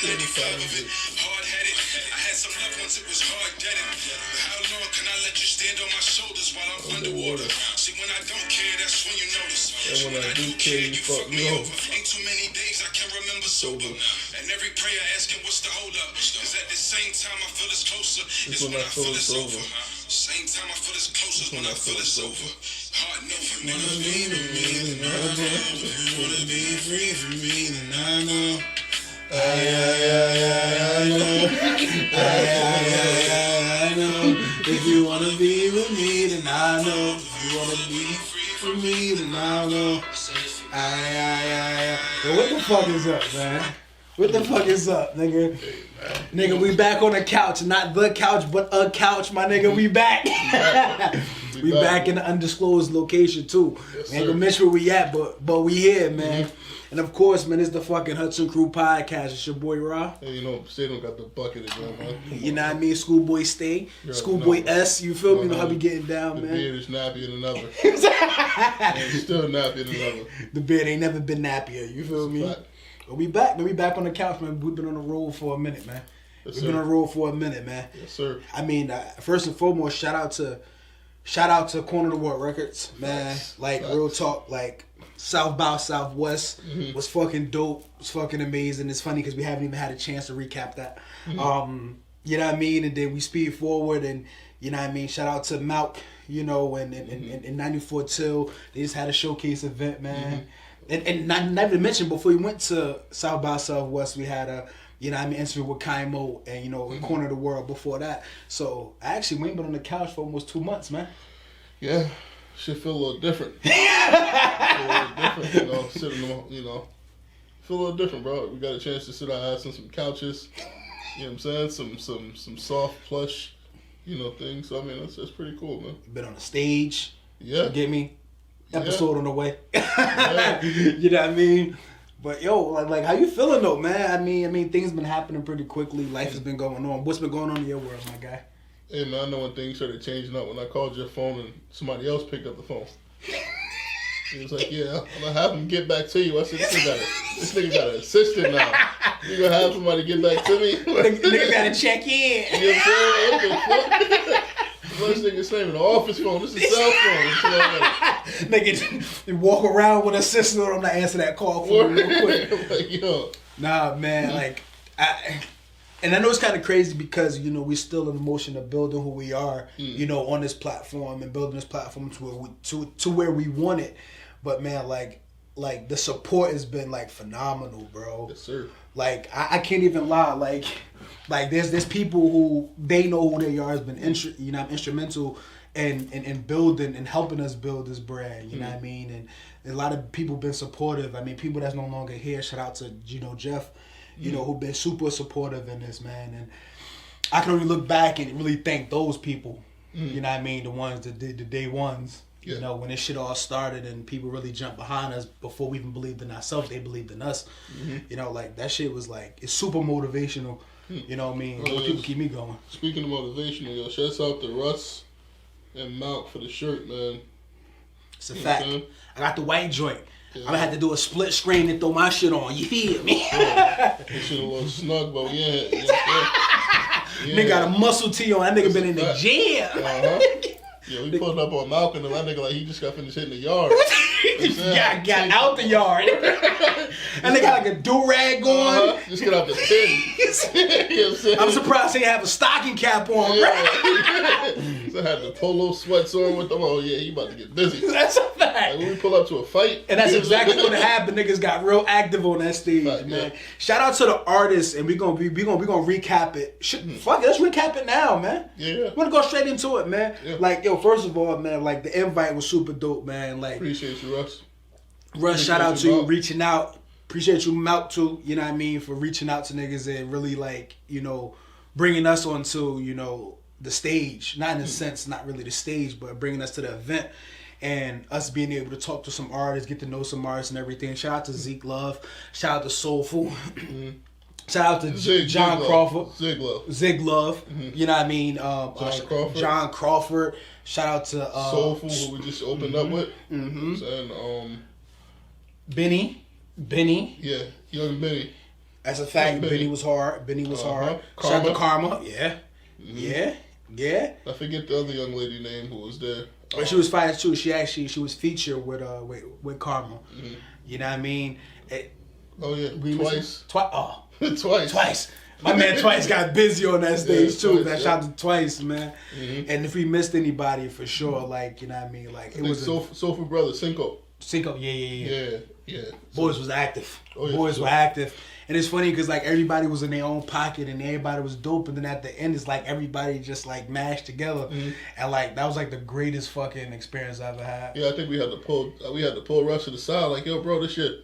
35 of it. Hard-headed. I had some loved ones, it was hard-deaded. How long can I let you stand on my shoulders while I'm underwater? See, when I don't care, that's when you notice. And when I do care, you fuck me over. Ain't too many days I can remember sober. And every prayer asking what's the hold up. Cause at the same time I feel it's closer. It's when I feel it's over. Same time I feel it's closer when I feel it's over. Hard no for nigga. Wanna be with me, then I know. Wanna be free from me, then I know. I know. If you wanna be with me, then I know. If you wanna be free from me, then I know. Yo, what the fuck is up, man? What the fuck is up, nigga? Nigga, we back on the couch. Not the couch, but a couch, my nigga. We back. We back in the undisclosed location, too. Yes, ain't gonna mention where we at, but we here, man. Mm-hmm. And of course, man, it's the fucking Hudson Crew podcast. It's your boy, Ra. Hey, you know, Stay don't got the bucket again, man. You know what I mean? Schoolboy Stay. Schoolboy S, you feel me? You know how we getting down, the man? The beard is nappier than ever. It's still nappier than ever. The beard ain't never been nappier, you feel me? But we back. We back on the couch, man. We've been on the road for a minute, man. Yes, We've been on the road for a minute, man. Yes, sir. I mean, first and foremost, shout out to Corner of the World Records, man. Like, real talk, like, South by Southwest was fucking dope. It was fucking amazing. It's funny because we haven't even had a chance to recap that. You know what I mean? And then we speed forward and, you know what I mean? Shout out to Malk, you know, and 94 Till. They just had a showcase event, man. And not even to mention, before we went to South by Southwest, we had a, you know what I mean, interview with Kaimo and, you know, Corner of the World before that. So, I actually ain't been on the couch for almost 2 months, man. Yeah. Shit feel a little different. You know, sitting on, you know, feel a little different, bro. We got a chance to sit our ass on some couches, you know what I'm saying? Some soft plush, you know, things. So I mean, that's pretty cool, man. Been on the stage. Yeah. You get me? Episode on the way. Yeah. You know what I mean? But yo, like how you feeling though, man? I mean things been happening pretty quickly. Life has been going on. What's been going on in your world, my guy? Hey man, I know when things started changing up when I called your phone and somebody else picked up the phone. He was like, yeah, I'm gonna have him get back to you. I said, this nigga got an assistant now. You gonna have somebody get back to me? Nigga gotta check in. You know what I'm saying? What the fuck? This nigga's name in the office phone. This is a cell phone. Nigga walk around with a assistant. I'm not answer that call for me real quick. Like, yo. Nah, man, like and I know it's kind of crazy because, you know, we're still in the motion of building who we are, you know, on this platform and building this platform to where we want it. But, man, like the support has been, like, phenomenal, bro. Yes, sir. Like, I can't even lie. Like there's people who, they know who they are, has been, instrumental in building and helping us build this brand, you know what I mean? And a lot of people been supportive. I mean, people that's no longer here, shout out to, you know, Jeff, you know, who've been super supportive in this, man. And I can only look back and really thank those people, you know what I mean? The ones that did the day ones, you know, when this shit all started and people really jumped behind us before we even believed in ourselves, they believed in us. You know, like, that shit was like, it's super motivational, you know what I mean? People keep me going. Speaking of motivational, yo, shouts out to Russ and Malk for the shirt, man. It's a fact. I got the white joint. Yeah. I'm gonna have to do a split screen and throw my shit on. You feel me? Yeah. That shit a little snug, but yeah. Nigga got a muscle tee on. That nigga been in the gym. Yeah, we pulled up on Malcolm and that nigga like he just got finished hitting the yard. got out the yard. And they got like a do-rag on. Just get out the tin. You know what I'm saying? I'm surprised they have a stocking cap on. Yeah. So I had the polo sweats on with them. Oh yeah, he about to get busy. That's a fact. Like when we pull up to a fight. And that's exactly what happened. Niggas got real active on that stage, man. Yeah. Shout out to the artists, and we gonna recap it. Fuck it, let's recap it now, man. Yeah. We're gonna go straight into it, man. Yeah. Like, yo, first of all, man, like the invite was super dope, man. Like, appreciate you, Russ. Shout out to you reaching out. Appreciate you, Malk, too. You know what I mean, for reaching out to niggas and really, like, you know, bringing us onto, you know, the stage. Not in a sense, not really the stage, but bringing us to the event and us being able to talk to some artists, get to know some artists and everything. Shout out to Zeke Love. Shout out to Soulfull. Shout out to John Crawford. Zig Love. You know what I mean? John Crawford. Shout out to Soulfull, who we just opened up with. And Benny. Yeah, young Benny. That's a fact. Benny was hard. Shout out to Karma. Yeah. Mm-hmm. Yeah. I forget the other young lady name who was there. But she was fine too. She was featured with Karma. Mm-hmm. You know what I mean? Twice. Twice. My man Twice got busy on that stage too. Twice, Shout out to Twice, man. Mm-hmm. And if we missed anybody, for sure, like, you know what I mean? Like, it was Soulfull brother, Cinco, yeah. Boys was active. Oh, yeah, Boys were active. And it's funny because, like, everybody was in their own pocket and everybody was dope. And then at the end, it's like everybody just, like, mashed together. Mm-hmm. And, like, that was, like, the greatest fucking experience I ever had. Yeah, I think we had to pull Russ to the side. Like, yo, bro, this your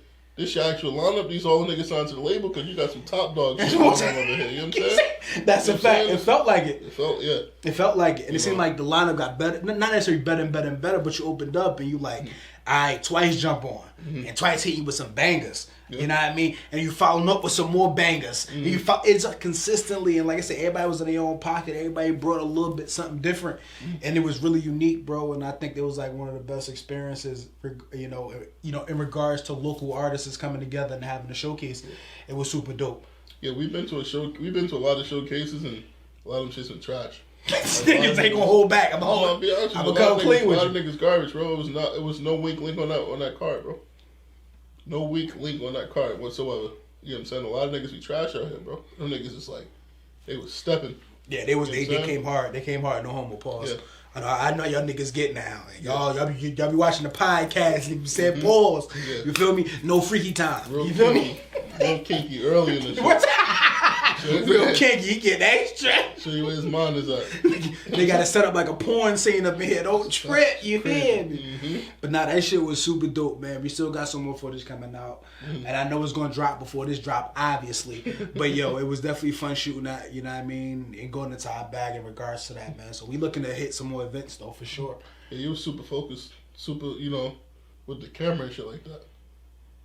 actual lineup. These all the niggas signed to the label because you got some top dogs over here. You know what I'm saying? That's a fact. It felt like it. It felt like it. And it seemed like the lineup got better. Not necessarily better and better and better, but you opened up and you like, all right, Twice jump on. Mm-hmm. And Twice hit you with some bangers. Yeah. You know what I mean? And you followed up with some more bangers. Mm-hmm. And it's consistently, and like I said, everybody was in their own pocket. Everybody brought a little bit something different. Mm-hmm. And it was really unique, bro. And I think it was like one of the best experiences, you know, in regards to local artists coming together and having a showcase. It was super dope. Yeah, we've been to a lot of showcases and a lot of them shit's been trash. Niggas ain't gonna hold back. I'm gonna be honest with you. I'm gonna come clean with you. A lot of niggas garbage, bro. It was no weak link on that card, bro. No weak link on that card whatsoever. You know what I'm saying? A lot of niggas be trash out here, bro. Them niggas is like, they was stepping. Yeah, they came hard. They came hard. No homo pause. Yeah. I know y'all niggas get now. Y'all be watching the podcast and you said pause. Yeah. You feel me? No freaky time. You feel me? Real kinky early in the show. Real kinky, he get extra. Show you where his mind is at. They got to set up like a porn scene up in here. Don't trip, you feel me? Mm-hmm. But nah, that shit was super dope, man. We still got some more footage coming out. Mm-hmm. And I know it's going to drop before this drop, obviously. But yo, it was definitely fun shooting that, you know what I mean? And going into our bag in regards to that, man. So we looking to hit some more events, though, for sure. Yeah, you was super focused, with the camera and shit like that.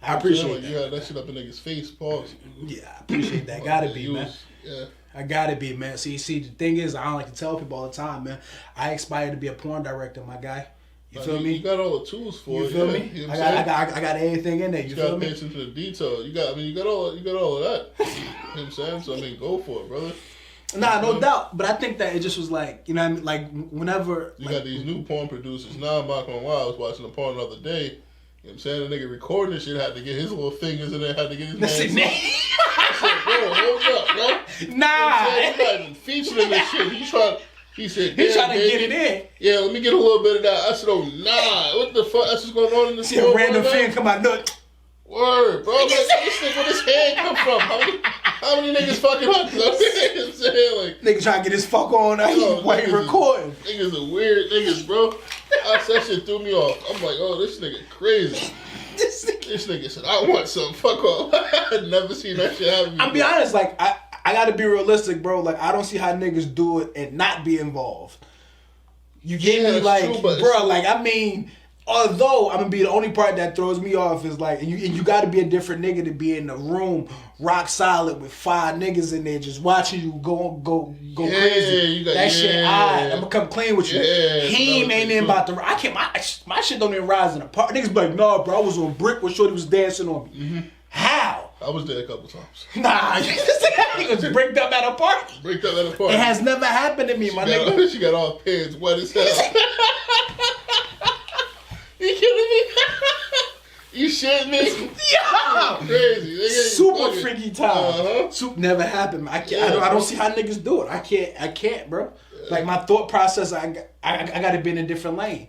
I appreciate that. You had that shit up in niggas' face, pause. Yeah, I appreciate that. Gotta be, man. Yeah. I gotta be, man. See, the thing is, I don't like to tell people all the time, man. I aspire to be a porn director, my guy. You feel me? You got all the tools for it. You feel me? You know I got everything in there. You feel me? Pay attention to the detail. You got all of that. You know what I'm saying? So go for it, brother. Nah, no doubt. But I think that it just was like, you know what I mean? Like, whenever... You got these new porn producers. Now I'm not gonna lie. I was watching a porn the other day. You know what I'm saying? The nigga recording this shit had to get his little fingers in there, had to get his hands up. I said, bro, hold up, bro. Nah. He's not even featuring this shit. He said, he's trying to get it in. Yeah, let me get a little bit of that. I said, oh, nah. What the fuck? That's what's going on in the See a random fan come out, look. Word, bro. Like, this nigga, where his hand come from? How many niggas fucking hunt? You know what I'm saying? Like, nigga trying to get his fuck on while he recording. Niggas are weird niggas, bro. That shit threw me off. I'm like, oh, this nigga crazy. This nigga said, I want some. Fuck off. I've never seen that shit happen before. I'll be honest, like, I gotta be realistic, bro. Like, I don't see how niggas do it and not be involved. You get me? Like, true, bro, like, I mean... Although I'm gonna be the only part that throws me off is like, and you got to be a different nigga to be in the room, rock solid with 5 niggas in there just watching you go crazy. That shit, I'm gonna come clean with you. He ain't in about the. I can't. My shit don't even rise in the park. Niggas be like, nah, bro, I was on brick when Shorty was dancing on me. Mm-hmm. How? I was there a couple times. Nah, he was bricked up at a party. Bricked up at a party. It has never happened to me, my nigga. She got all pants wet as hell. You kidding me? You shitting me? Yeah, crazy. Super freaky time. Super never happened. I can't. I don't see how niggas do it. I can't, bro. Yeah. Like my thought process, I got to be in a different lane.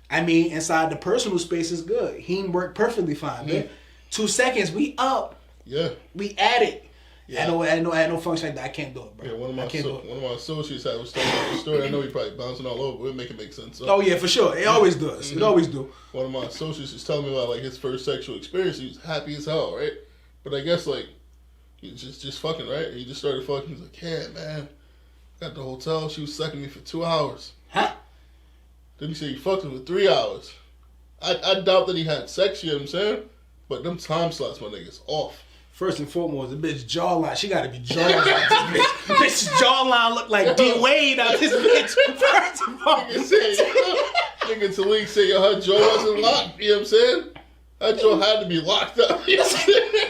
I mean, inside the personal space is good. He worked perfectly fine, man. 2 seconds, we up. Yeah. We at it. Yeah. I had no function like that. I can't do it, bro. Yeah, one of my associates was telling me the story. I know he probably bouncing all over, but it make it make sense. So. Oh yeah, for sure. It always does. Mm-hmm. It always do. One of my associates was telling me about like his first sexual experience. He was happy as hell, right? But I guess like he just fucking, right? He just started fucking. He's like, yeah, man. Got the hotel. She was sucking me for 2 hours. Huh? Then he said he fucked him for 3 hours. I doubt that he had sex. You know what I'm saying? But them time slots, my niggas, off. First and foremost, the bitch jawline. She gotta be jawline like this bitch. Bitch's jawline look like D Wade out this bitch. First and foremost. Nigga Talik said her jaw wasn't locked. You know what I'm saying? Her jaw had to be locked up. You know what I'm saying?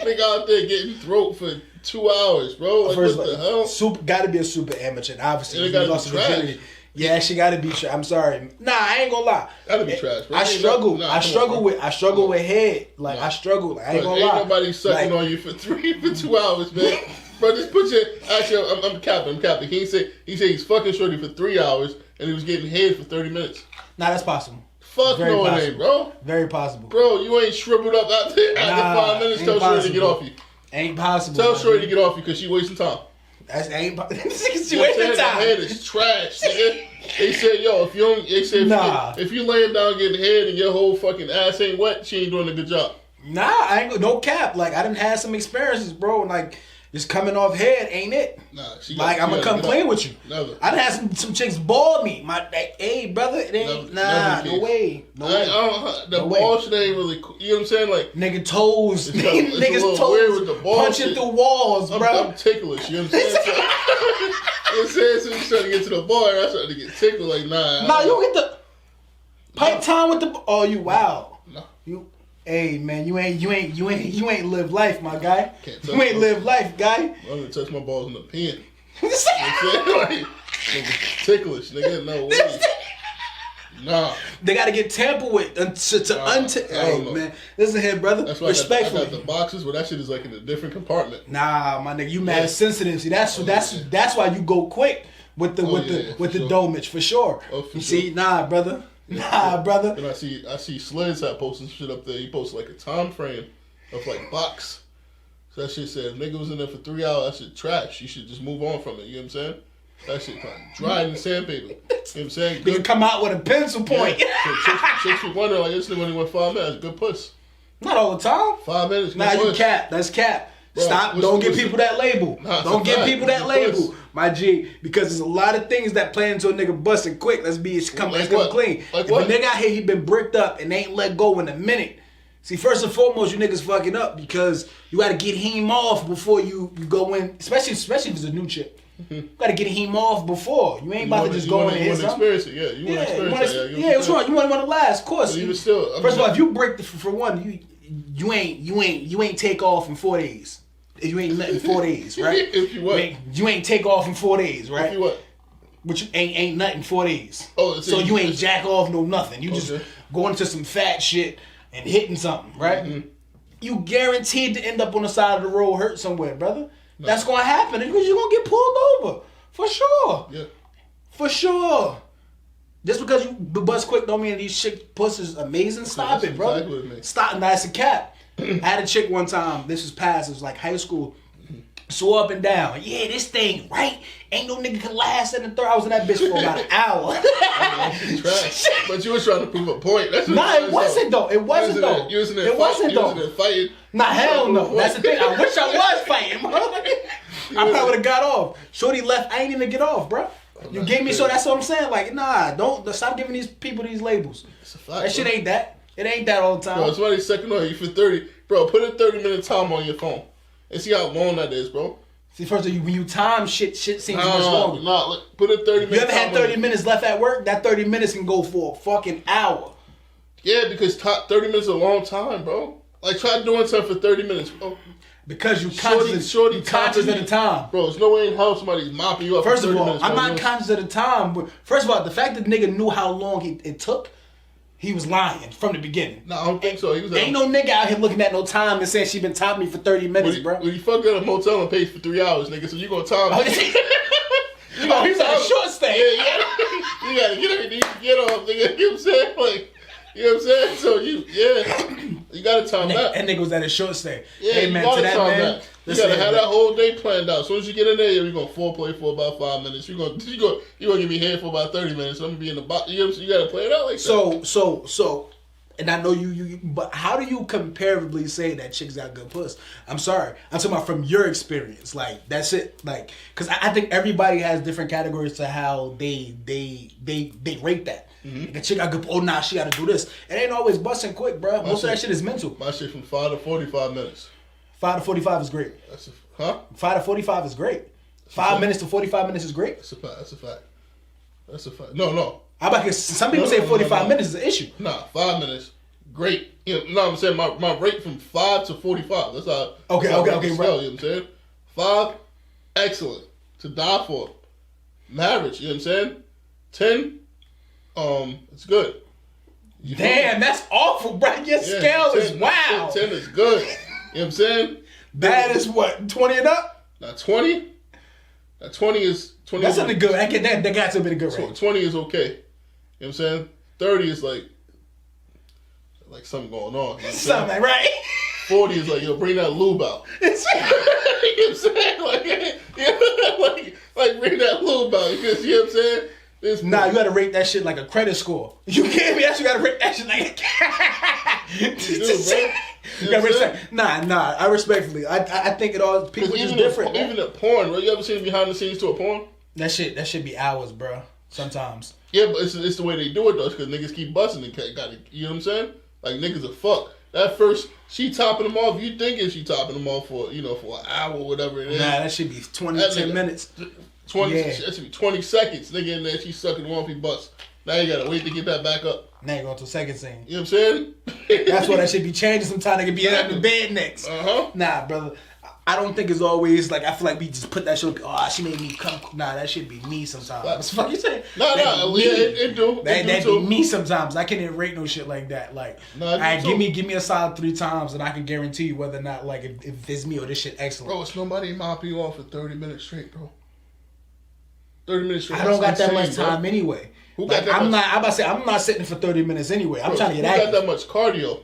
Nigga out there getting throat for 2 hours, bro. Like, First what of the all, hell? got to be a super amateur. And obviously, And it you gotta lost be virginity. trash. Yeah, she got to be. I'm sorry. Nah, I ain't gonna lie. Gotta be trash, bro. I struggle. Nah, I struggle with head. Like Nah. I struggle. Like, I ain't Bro, gonna lie. ain't nobody sucking Like, on you for 2 hours, man. Bro, just put your. Actually, I'm capping. He said he's fucking shorty for 3 hours and he was getting head for 30 minutes. Nah, that's possible. Fuck Very no, it possible. ain't, bro. Very possible. Bro, you ain't shriveled up out there after 5 minutes. ain't Tell shorty to get possible. off you. Ain't possible. Tell man. shorty to get off you because she wasting time. That's ain't. She You know what I'm wasting saying? That head time. is trash, nigga. They said, yo, if you don't, they said, Nah. if you laying down getting head and your whole fucking ass ain't wet, she ain't doing a good job. Nah, I ain't no cap. Like I done had some experiences, bro. And like just coming off head ain't it. Nah, Like I'm gonna come clean with you. Never. I done had some chicks ball me. Hey brother, it ain't Never no way. No I way. don't, the No ball way. shit ain't really cool. You know what I'm saying? Like, Nigga toes, It's a niggas little weird with toes the ball punching shit. through walls, I'm bro. ticklish. You know what I'm saying? So, you know what I'm saying? So you trying to get to the bar, I started to get tickled. Like, nah. Nah, you get the pipe time with the. Oh, you wow. No. You, hey man, you ain't live life, my guy. Can't touch You ain't my- live life, guy. I'm gonna touch my balls in the pen. You know what I'm saying? Like, nigga, ticklish, nigga. No way. Nah. They gotta get tampered with to I don't Hey know. man, listen here, brother. That's why Respectfully. I got the boxes where that shit is like in a different compartment. Nah, my nigga, you mad Yeah. sensitive. See, that's yeah. that's why you go quick with the Oh, with yeah, the yeah, with for the sure. domage for sure. Oh, for you sure. see, nah, brother. Nah, brother. Then I see Slids had posting shit up there. He posted like a time frame of like box. So that shit said if nigga was in there for 3 hours, that shit trash. You should just move on from it. You know what I'm saying? That shit kind of dry in the sandpaper. You know what I'm saying? You can come out with a pencil point. Yeah. So chicks be wondering like this nigga only went 5 minutes. Good puss. Not all the time. 5 minutes. Good Nah, you puss. cap. That's cap. Bro, Stop. Don't give people that label. Nah, it's Don't a give fact. people that It's a label, puss. my G. Because there's a lot of things that play into a nigga busting quick. Let's come Like come what? clean. Like if what? a nigga out here, he been bricked up and ain't let go in a minute. See, first and foremost, you niggas fucking up because you got to get him off before you go in. Especially if it's a new chick. You got to get him off before. You ain't about to just go in and hit something. experience it. Yeah, you want to experience it. Yeah, what's wrong? You want to last, of course. But even still, First of all, if you break for one, you ain't take off in 4 days. You ain't nothing 4 days, right? If you what? You ain't take off in 4 days, right? If you what? But you ain't nothing 4 days. Oh, so you ain't jack off no nothing. You Okay. just going to some fat shit and hitting something, right? Mm-hmm. You guaranteed to end up on the side of the road hurt somewhere, brother. No. That's gonna happen because you're gonna get pulled over. For sure. Yeah. For sure. Just because you bust quick don't mean these chick pussies amazing. Stop That's it, bro. exactly what it means. Stop. That's a cap. I had a chick one time. This was past. It was like high school. So up and down. Yeah, this thing, right? Ain't no nigga can last in the third. I was in that bitch for about an hour. Trash. But you was trying to prove a point. That's what Nah, it wasn't though. It wasn't though. It wasn't though. Fighting. Nah, hell no. That's the thing. I wish I was fighting, bro. I probably would have got off. Shorty left. I ain't even get off, bro. You gave me so. That's what I'm saying. Like, nah, don't stop giving these people these labels. It's a fact, That shit bro. ain't that. It ain't that all the time. Bro, somebody's second on you for 30. Bro, put a 30-minute time on your phone and see how long that is, bro. See, first of all, when you time shit seems much longer. Nah, look, put a 30-minute time. You ever had 30 minutes left at work? That 30 minutes can go for a fucking hour. Yeah, because 30 minutes is a long time, bro. Like, try doing something for 30 minutes, bro. Because you Shorty conscious of the time. Bro, there's no way in hell somebody's mopping you up First for of 30 all, minutes. I'm bro. not conscious of the time, but first of all, the fact that the nigga knew how long it took, he was lying from the beginning. No, I don't think so. He was Ain't no nigga out here looking at no time and saying she been topping me for 30 minutes, bro. When you fucked at a motel and paid for 3 hours, nigga, so you gonna time Oh, me. he was on a short stay. Yeah. You gotta get everything you can get off, nigga. You know what I'm saying? Like, you know what I'm saying? So you gotta time that. That nigga was at a short stay. Yeah, Hey you man, gotta to that time man. that. You listen, gotta have man. that whole day planned out. As soon as you get in there, you're gonna foreplay for about 5 minutes. You gonna give me head for about 30 minutes. I'm gonna be in the box. You know what I'm saying? You gotta play it out like that. So, and I know you, but how do you comparably say that chicks got good puss? I'm sorry. I'm talking about from your experience. Like, that's it. Like, because I think everybody has different categories to how they rate that. Mm-hmm. Like a chick got good. Oh, nah, she got to do this. It ain't always busting quick, bro. Most of that shit is mental. My shit from 5 to 45 minutes. 5 to 45 is great. That's huh? 5 to 45 is great. 5 fact. minutes to 45 minutes is great. That's a fact. That's a fact. That's a fact. No. How about some people say 45 minutes is an issue. Nah, 5 minutes. great. You know what I'm saying? My rate from 5 to 45. That's how. Okay, that's how I okay, rate the right. scale, you know what I'm saying? 5, excellent. To die for. Marriage, you know what I'm saying? 10, it's good. You feel me? Damn, that's awful, bro. Your scale 10, is wow. 10 is good. You know what I'm saying? Bad is what, 20 and up? Now 20? Now 20 is... 20 That's is, something good. That got to be a good rate. 20 is okay. You know what I'm saying? 30 is like something going on. You know what I'm saying? Something, right? 40 is like, yo, bring that lube out. You know what I'm saying? Like bring that lube out. Because, you know what I'm saying? Nah, you gotta rate that shit like a credit score. You can't be actually gotta rate that shit like You gotta rate that. Nah. I respectfully, I think it all people is different. Even at porn, bro. You ever seen behind the scenes to a porn? That should be hours, bro. Sometimes. Yeah, but it's the way they do it though, because niggas keep busting and gotta, you know what I'm saying? Like niggas are fuck. That first, she topping them off. You thinking she topping them off for an hour or whatever it is? Nah, that should be 10 minutes. 20. Yeah. That should be 20 seconds. Nigga in there, she sucking them off. He bust. Now you gotta wait to get that back up. Now you go to the second scene. You know what I'm saying? That's why that should be changing. Sometimes they could be in the bed next. Nah, brother. I don't think it's always like I feel like we just put that shit. Oh, she made me come. Nah, that should be me sometimes. What the fuck you saying? Nah, it do. That be me sometimes. I can't even rate no shit like that. Like, give me a solid 3 times, and I can guarantee you whether or not like if it's me or this shit excellent. Bro, it's nobody mop you off for 30 minutes straight, bro. 30 minutes straight. I don't got that much time anyway. Who got that I'm much? I'm about to say I'm not sitting for 30 minutes anyway. I'm trying to get active. active. Who got that much cardio?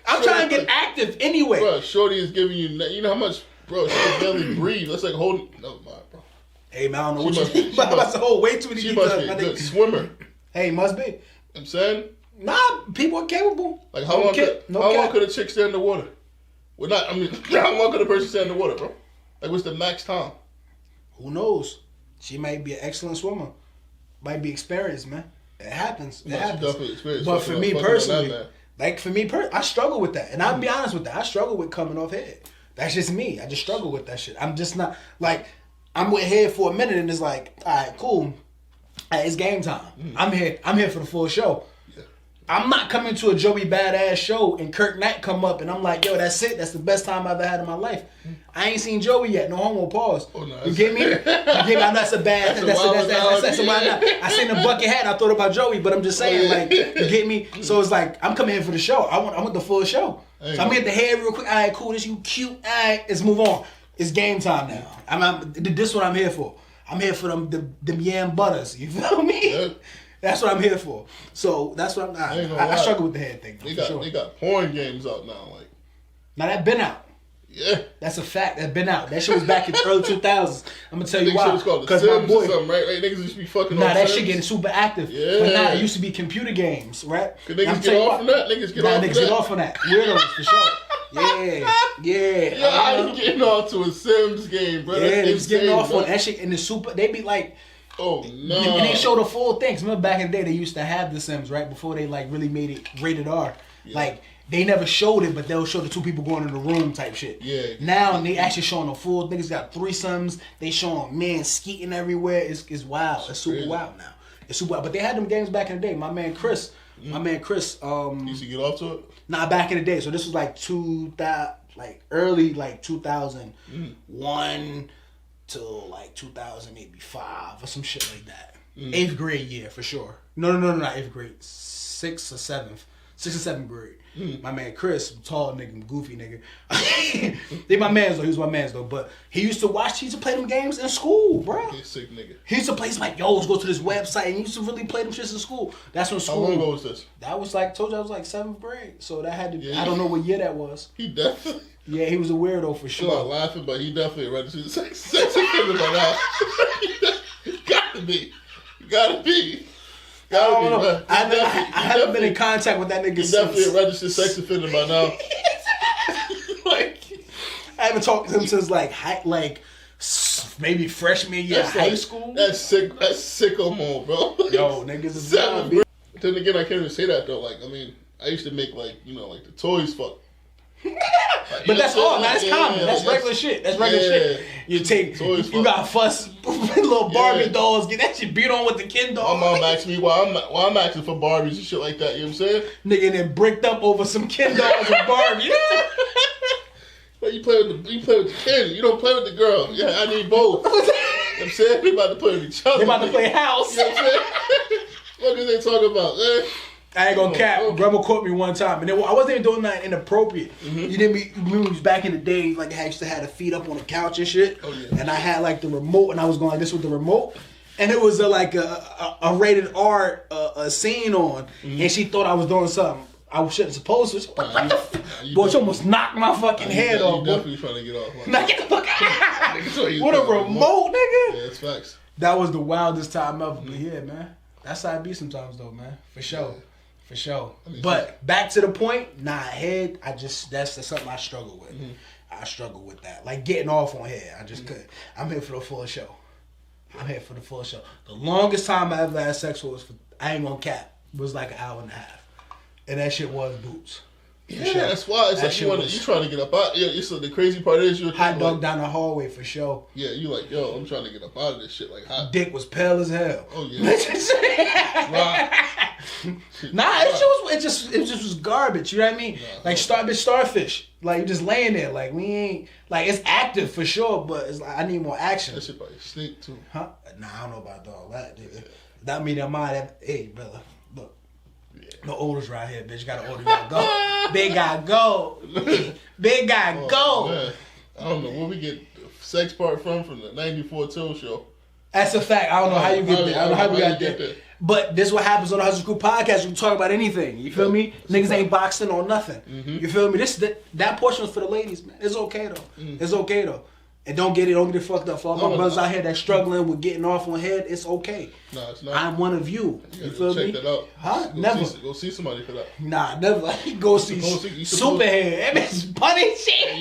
I'm trying to get active anyway. Bro, Shorty is giving you know how much, bro, she can barely breathe. That's like holding, never mind, bro. Hey, man, I don't know what you mean. I'm about to hold way too many She details. must be a good swimmer. Hey, must be. I'm saying? Nah, people are capable. Like, how long could a chick stay in the water? Well, how long could a person stay in the water, bro? Like, what's the max time? Who knows? She might be an excellent swimmer. Might be experienced, man. It happens. It happens. Definitely experienced. But for me personally, I struggle with that. And I'll be honest with that. I struggle with coming off head. That's just me. I just struggle with that shit. I'm just not, like, I'm with head for a minute and it's like, all right, cool. All right, it's game time. I'm here for the full show. Yeah. I'm not coming to a Joey Badass show and Kirk Knight come up and I'm like, yo, that's it. That's the best time I've ever had in my life. I ain't seen Joey yet. No homo, pause. Oh, no, you get me? That's a bad. That's why not. I seen the bucket hat. I thought about Joey, but I'm just saying, like, you get me? So it's like I'm coming here for the show. I want the full show. So I'm gonna get the head real quick. All right, cool. This you cute. All right, let's move on. It's game time now. This is what I'm here for. I'm here for them yam butters. You feel me? Yeah. That's what I'm here for. So that's what I struggle with the head thing. They got porn games out now. Like, now that been out. Yeah, that's a fact. That's been out. That shit was back in the early 2000s. I'm gonna tell you why. Because my boy, or something, right? Niggas used to be fucking. Nah, that shit getting super active. Yeah. But now it used to be computer games, right? Could niggas get off on that? Niggas get off on that. Weirdos for sure. Yeah. Yo, how you getting off to a Sims game, bro? Yeah, they was getting off on that shit in the super. They be like, oh no. And they show the full things. Remember back in the day, they used to have the Sims right before they like really made it rated R. Yeah. Like. They never showed it, but they'll show the 2 people going in the room type shit. Yeah. Now they actually showing the full. Niggas got threesomes. They showing men skeeting everywhere. It's wild. It's super wild now. It's super wild. But they had them games back in the day. My man Chris. Used to get off to it. Nah, back in the day. So this was like early 2001 to like 2005 or some shit like that. 8th grade year for sure. No, not 8th grade. 6th or 7th. 6th or 7th grade. My man Chris, tall nigga, goofy nigga. They my mans though. He was my mans though. But he used to play them games in school, bro. He's sick nigga. He used to play. He's like, yo, let's go to this website. And he used to really play them shits in school. That's when school. How long ago was this? That was like, told you I was like 7th grade. So that had to. Yeah, I don't know what year that was. He definitely. Yeah, he was a weirdo for sure. I'm not laughing, but he definitely registered sex offender by now. Gotta be. I haven't been in contact with that nigga He's since. Definitely a registered sex offender by now. Like, I haven't talked to him since like maybe freshman year of high school. That's sick. That's sicko mode, bro. Yo, niggas is 7th grade. Then again, I can't even say that though. Like, I mean, I used to make like the toys fuck. But that's all. That's common. That's regular shit. That's regular shit. You take. You got fuss. Little Barbie dolls. Get that shit beat on with the Ken doll. My mom asked me why I'm asking for Barbies and shit like that. You know what I'm saying? Nigga, and then bricked up over some Ken dolls and Barbies. Well, you play with the Ken. You don't play with the girl. Yeah, I need both. You know what I'm saying? They about to play with each other. They about to play house. You know what I'm saying? What are they talking about, man? I ain't gonna cap. Grandma caught me one time, and then I wasn't even doing nothing inappropriate. You didn't be back in the day, like I used to have the feet up on the couch and shit. Oh, yeah. And I had like the remote, and I was going like this with the remote, and it was like a rated R scene on, and she thought I was doing something I shouldn't supposed to. What the fuck? Boy, she almost knocked my fucking head off. You definitely trying to get off. Knock it the fuck out. What a remote, nigga. Yeah, it's facts. That was the wildest time ever. But yeah, man. That's how it be sometimes though, man. For sure. Yeah. For sure. But back to the point, head, that's something I struggle with. I struggle with that. Like getting off on head. I just couldn't. I'm here for the full show. The longest time I ever had sex was, I ain't gonna cap, was like an hour and a half. And that shit was boots. Yeah, sure. That's why it's like you trying to get up out. Yeah, the crazy part is you're hot dog down the hallway for sure. Yeah, you like, yo, I'm trying to get up out of this shit like hot. Dick was pale as hell. Oh yeah. Nah, it just was garbage. You know what I mean? Like starfish. Like you just laying there. Like we ain't like it's active for sure, but it's like I need more action. That shit probably stink too. Huh? Nah, I don't know about all that. Nigga. That mean that mind. Hey, brother, look. No orders right here, bitch. You gotta order. You gotta go. Big guy go. Big guy go. Man. I don't know where we get the sex part from the 94 Till show. That's a fact. I don't know how you get there. I don't know how we got there. But this is what happens on the Hustle Crew podcast. You can talk about anything. You feel me? Niggas ain't boxing on nothing. You feel me? That portion was for the ladies, man. It's okay though. It's okay though. And don't get it fucked up. For all my brothers out here that struggling with getting off on head, it's okay. No, it's not. I'm one of you. You feel me? Check that out. Huh? Never. Go see somebody for that. Nah, never. Go see Superhead. That bitch funny shit.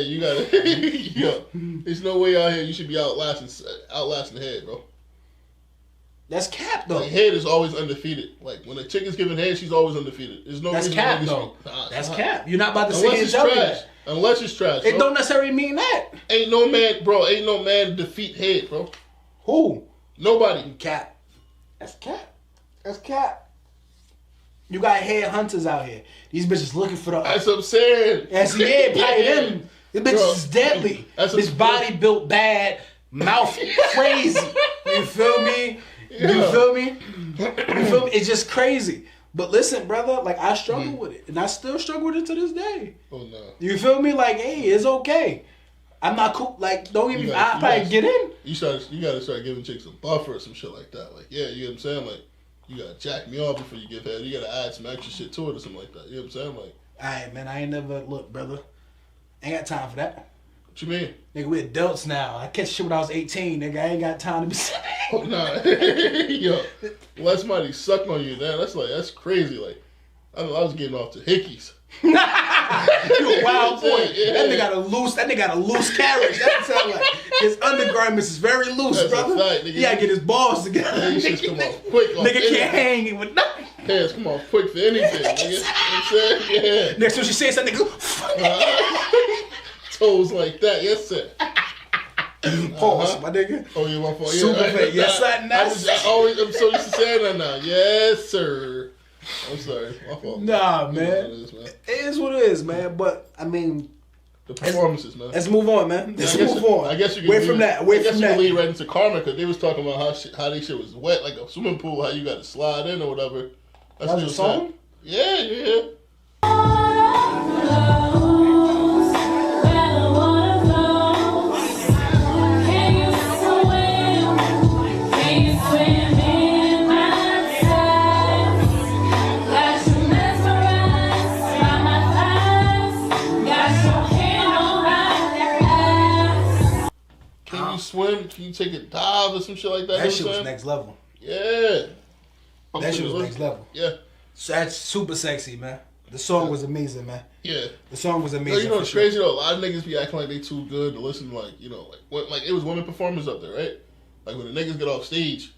You gotta. Yo, there's no way out here you should be outlasting the head, bro. That's cap though. Like, head is always undefeated. Like when a chick is giving head, she's always undefeated. There's no. That's reason cap though. That's cap. You're not about to sit here and tell me that. Unless it's trash. Bro. It don't necessarily mean that. Ain't no man defeat head, bro. Who? Nobody. Cap. That's cap. You got head hunters out here. These bitches looking for the. That's what I'm saying. That's probably them. This bitch is deadly. This body built bad, mouth crazy. You feel me? Yeah. You feel me? It's just crazy. But listen, brother, like I struggle with it, and I still struggle with it to this day. Oh no. You feel me? Like, hey, it's okay. I'm not cool. Like, don't even. I probably get in. You gotta start giving chicks some buffer or some shit like that. Like, yeah, you know what I'm saying? Like, you gotta jack me off before you give head. You gotta add some extra shit to it or something like that. You know what I'm saying? Like, alright, man, I ain't never look, brother. Ain't got time for that. What you mean? Nigga, we adults now. I catch shit when I was 18, nigga. I ain't got time to be. Oh nah, yo, let somebody suck on you, man. That's crazy. Like, I was getting off to hickeys. You a wild boy. Yeah. That nigga got a loose carriage. That's how like his undergarments is very loose, that's brother. Fact, nigga. He gotta get his balls together. Yeah, he should come off quick. Nigga can't hang with nothing. Hands come off quick for anything, nigga. You know what I'm saying? Yeah. Next time she says something, nigga. Toes like that, yes sir. Pause, my nigga. Oh yeah, my fault. Super fat. Yes sir. I'm so used to saying that now. Yes sir. I'm sorry, my fault. Nah, man. It is what it is, man. But I mean, the performances, man. Let's move on, man. Let's move on. I guess you can lead right into karma because they was talking about how they shit was wet like a swimming pool. How you got to slide in or whatever. That's a song. Yeah. Swim? Can you take a dive or some shit like that? That shit was next level. Yeah. That shit was next level. Yeah. So that's super sexy, man. The song was amazing, man. Yeah. The song was amazing. You know what's crazy though? A lot of niggas be acting like they too good to listen to like it was women performers up there, right? Like when the niggas get off stage.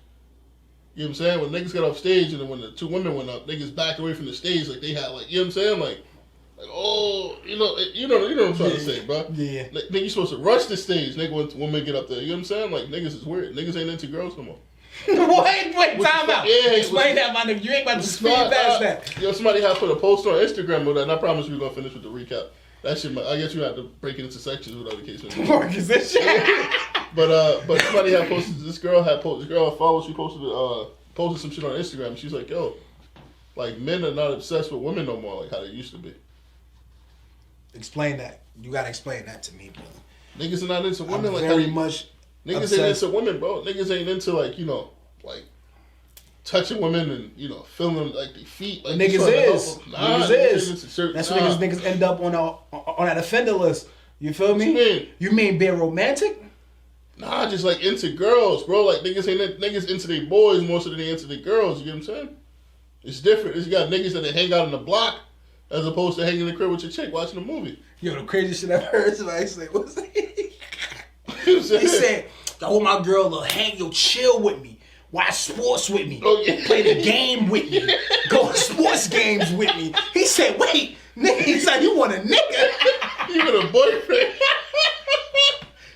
You know what I'm saying? When niggas got off stage and then when the two women went up, niggas backed away from the stage like they had like, you know what I'm saying? Like Like, oh, you know what I'm trying to say, bro. Yeah. Like, nigga, you supposed to rush the stage, nigga, when women get up there. You know what I'm saying? Like, niggas is weird. Niggas ain't into girls no more. Wait, time out. Yeah, Explain that, my nigga. You ain't about to speed past that. Yo, somebody had put a post on Instagram with that, and I promise we're gonna finish with the recap. That shit, I guess you have to break it into sections without the case. Marcus, this shit. But somebody had posted. This girl I followed. She posted some shit on Instagram. She's like, yo, like men are not obsessed with women no more, like how they used to be. Explain that. You gotta explain that to me, bro. Niggas are not into women I'm like very how they, much. Niggas obsessed. ain't into women, bro. Niggas ain't into like like touching women and feeling like their feet. Like Niggas is. Niggas is. That's why nah. niggas end up on that offender list. You feel me? What you mean? You mean being romantic? Nah, just like into girls, bro. Like niggas into their boys more so than they into their girls. You get what I'm saying? It's different. You got niggas that they hang out on the block as opposed to hanging in the crib with your chick watching a movie. Yo, the craziest shit I've heard somebody say was He he said, I want my girl to hang, chill with me. Watch sports with me. Oh, yeah. Play the game with me. Go to sports games with me. He said, wait, nigga, he said, you want a nigga? You want a boyfriend?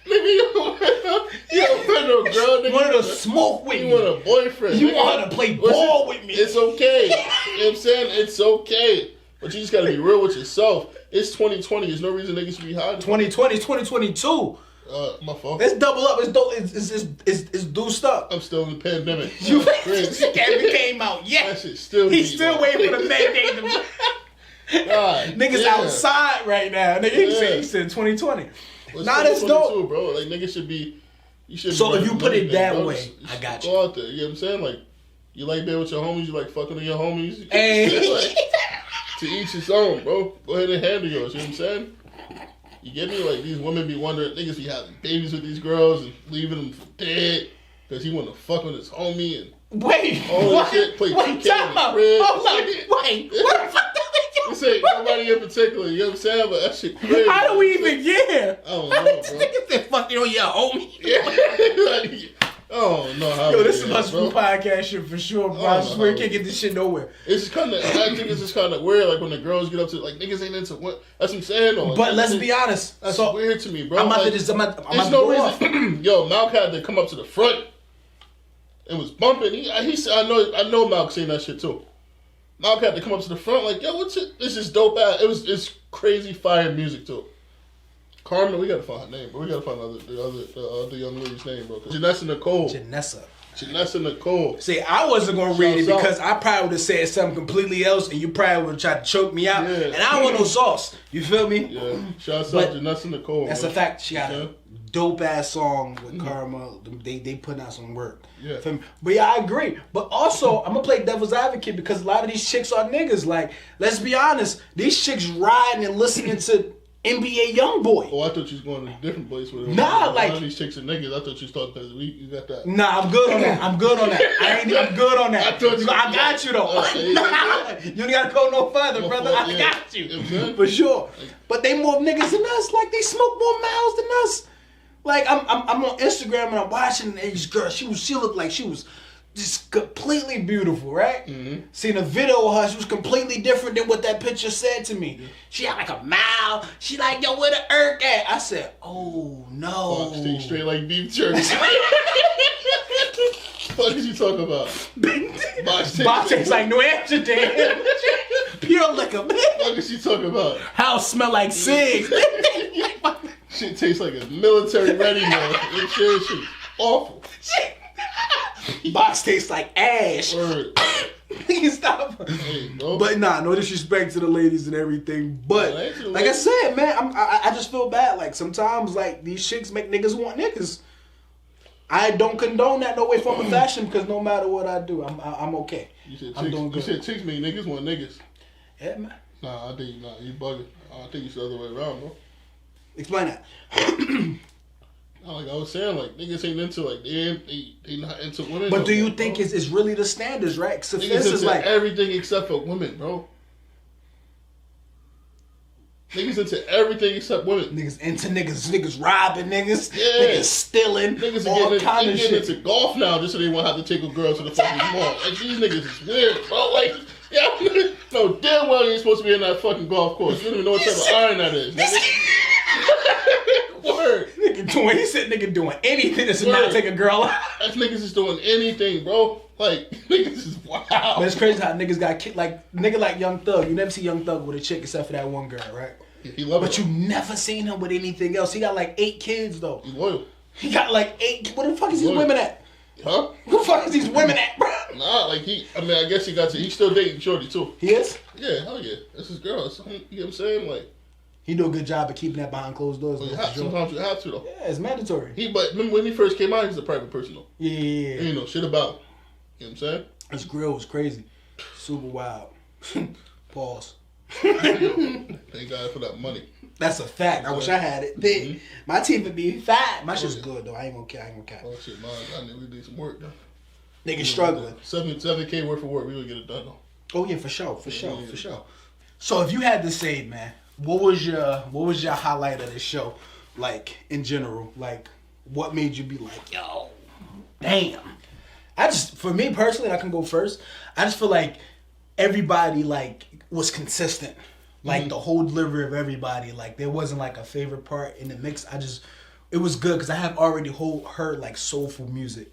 Nigga, you don't want no girl. Nigga, You want to smoke with you me. want a boyfriend. You nigga. want her to play ball with me. It's okay. You know what I'm saying? It's okay. But you just gotta be real with yourself. It's 2020. There's no reason niggas should be hiding. 2020, 2022. My fault. Let's double up. It's deuced up. I'm still in the pandemic. You Crazy. came out. Yeah. That shit still He's beat, still man. waiting for the mandate to God, niggas yeah. outside right now. Nigga, he said 2020. Well, Nah, that's dope. bro. Like niggas should be. You should. So be if you put it that bro. way, You I should got go you. out there. You know what I'm saying? Like you like being with your homies. You like fucking with your homies. Hey. Like, to each his own, bro. Go ahead and handle yours. You know what I'm saying? You get me? Like these women be wondering, niggas be having babies with these girls and leaving them for dead because he want to fuck with his homie and Wait, all what? this shit. Play 2K in Time the out. crib. Hold on. Wait, what the fuck This ain't nobody in particular. You know what I'm saying? But that shit crazy. How do we even get here? I don't know, bro. Nigga said, fuck you on your homie. Yeah. I don't know how. Yo, it this is, is must bro. be podcast shit for sure, bro. I swear I can't get this shit nowhere. It's kind of. I think it's just kind of weird, like when the girls get up to like niggas ain't into what. That's what I'm saying. Though. But let's be honest. That's So weird to me, bro. I'm about like, to just. I'm about there's to no go off. reason. Yo, Malk had to come up to the front and was bumping. He said, I know Malk saying that shit too. Malk had to come up to the front like, yo, what's it? This is dope ass. It's crazy fire music too. Carmen, we gotta find her name, bro. We gotta find the other young lady's name, bro. Janessa Nicole. Janessa Nicole. See, I wasn't gonna read it Shouts because I probably would have said something completely else, and you probably would have tried to choke me out. Yeah. And I don't want no sauce. You feel me? Yeah, shouts But out Janessa Nicole. That's man. a fact. She got Yeah. a dope ass song with Karma. They putting out some work. Yeah. Feel me? But yeah, I agree. But also, I'm gonna play devil's advocate because a lot of these chicks are niggas. Like, let's be honest, these chicks riding and listening to NBA YoungBoy. Oh, I thought you was going to a different place with it. Nah, A lot like- of these chicks are niggas. I thought you was talking because you got that. Nah, I'm good on that. I'm good on that. I'm good on that. I told you- I got you though. yeah. You ain't gotta go no further, No brother. further, I yeah. got you. You know what I'm saying? For sure. But they more niggas than us. Like they smoke more miles than us. Like I'm on Instagram and I'm watching this girl. She looked like she was just completely beautiful, right? Mm-hmm. Seen a video of her. She was completely different than what that picture said to me. She had like a mile. She like, yo, where the irk at? I said, oh no. Fuck, stay straight like beef jerky. What did you talk about? Box tastes like New Amsterdam. Pure liquor, man. What did you talk about? House smell like cigs. Shit tastes like a military ready meal. It shit awful. Box tastes like ash. Word. Nigga, stop. Hey, bro. But nah, no disrespect to the ladies and everything. But Nah, ain't to the like I ladies. said, man, I just feel bad. Like sometimes, like these chicks make niggas want niggas. I don't condone that no way, form, or fashion because no matter what I do, I'm okay. You said I'm doing chicks. good. You said chicks mean niggas want niggas. Yeah, man. Nah, I think you bugging. I think it's the other way around, bro. Explain that. Like I was saying, like niggas ain't into like they not into women. But no do you more, think bro. it's really the standards, right? Because Niggas this is into like everything except for women, bro. Niggas into everything except women. niggas into niggas robbing niggas, Yeah. niggas stealing, Niggas all are kind of getting shit. into golf now just so they won't have to take a girl to the fucking mall. Like these niggas is weird, bro. Like, yeah, No, damn well you ain't supposed to be in that fucking golf course. You don't even know what type of iron that is. Word. He said nigga doing anything to not take a girl out. That niggas is doing anything, bro. Like, niggas is wow. But it's crazy how niggas got kicked. Like, nigga like Young Thug. You never see Young Thug with a chick except for that one girl, right? He love it. But you never seen him with anything else. He got like 8 kids, though. He's loyal. He got like 8. Where the fuck is these women at? Huh? Who the fuck is these women at, bro? Nah, like I guess he's still dating Shorty, too. He is? Yeah, hell yeah. That's his girl. You know what I'm saying? Like, he do a good job of keeping that behind closed doors. Sometimes you have to, though. Yeah, it's mandatory. But remember when he first came out, he was a private person, though. Yeah. He ain't know shit about him. You know what I'm saying? His grill was crazy. Super wild. Pause. Thank God for that money. That's a fact. I wish I had it. Mm-hmm. My teeth would be fat. My shit's good, though. I ain't gonna care. Oh, shit, man. I need to do some work, though. Niggas struggling. 7K worth of work, we would get it done, though. Oh, yeah, for sure. So if you had to say, man, what was your highlight of this show, like, in general? Like, what made you be like, yo, damn. For me personally, I can go first. I just feel like everybody, like, was consistent. Like, the whole delivery of everybody. Like, there wasn't, like, a favorite part in the mix. It was good because I have already heard, like, soulful music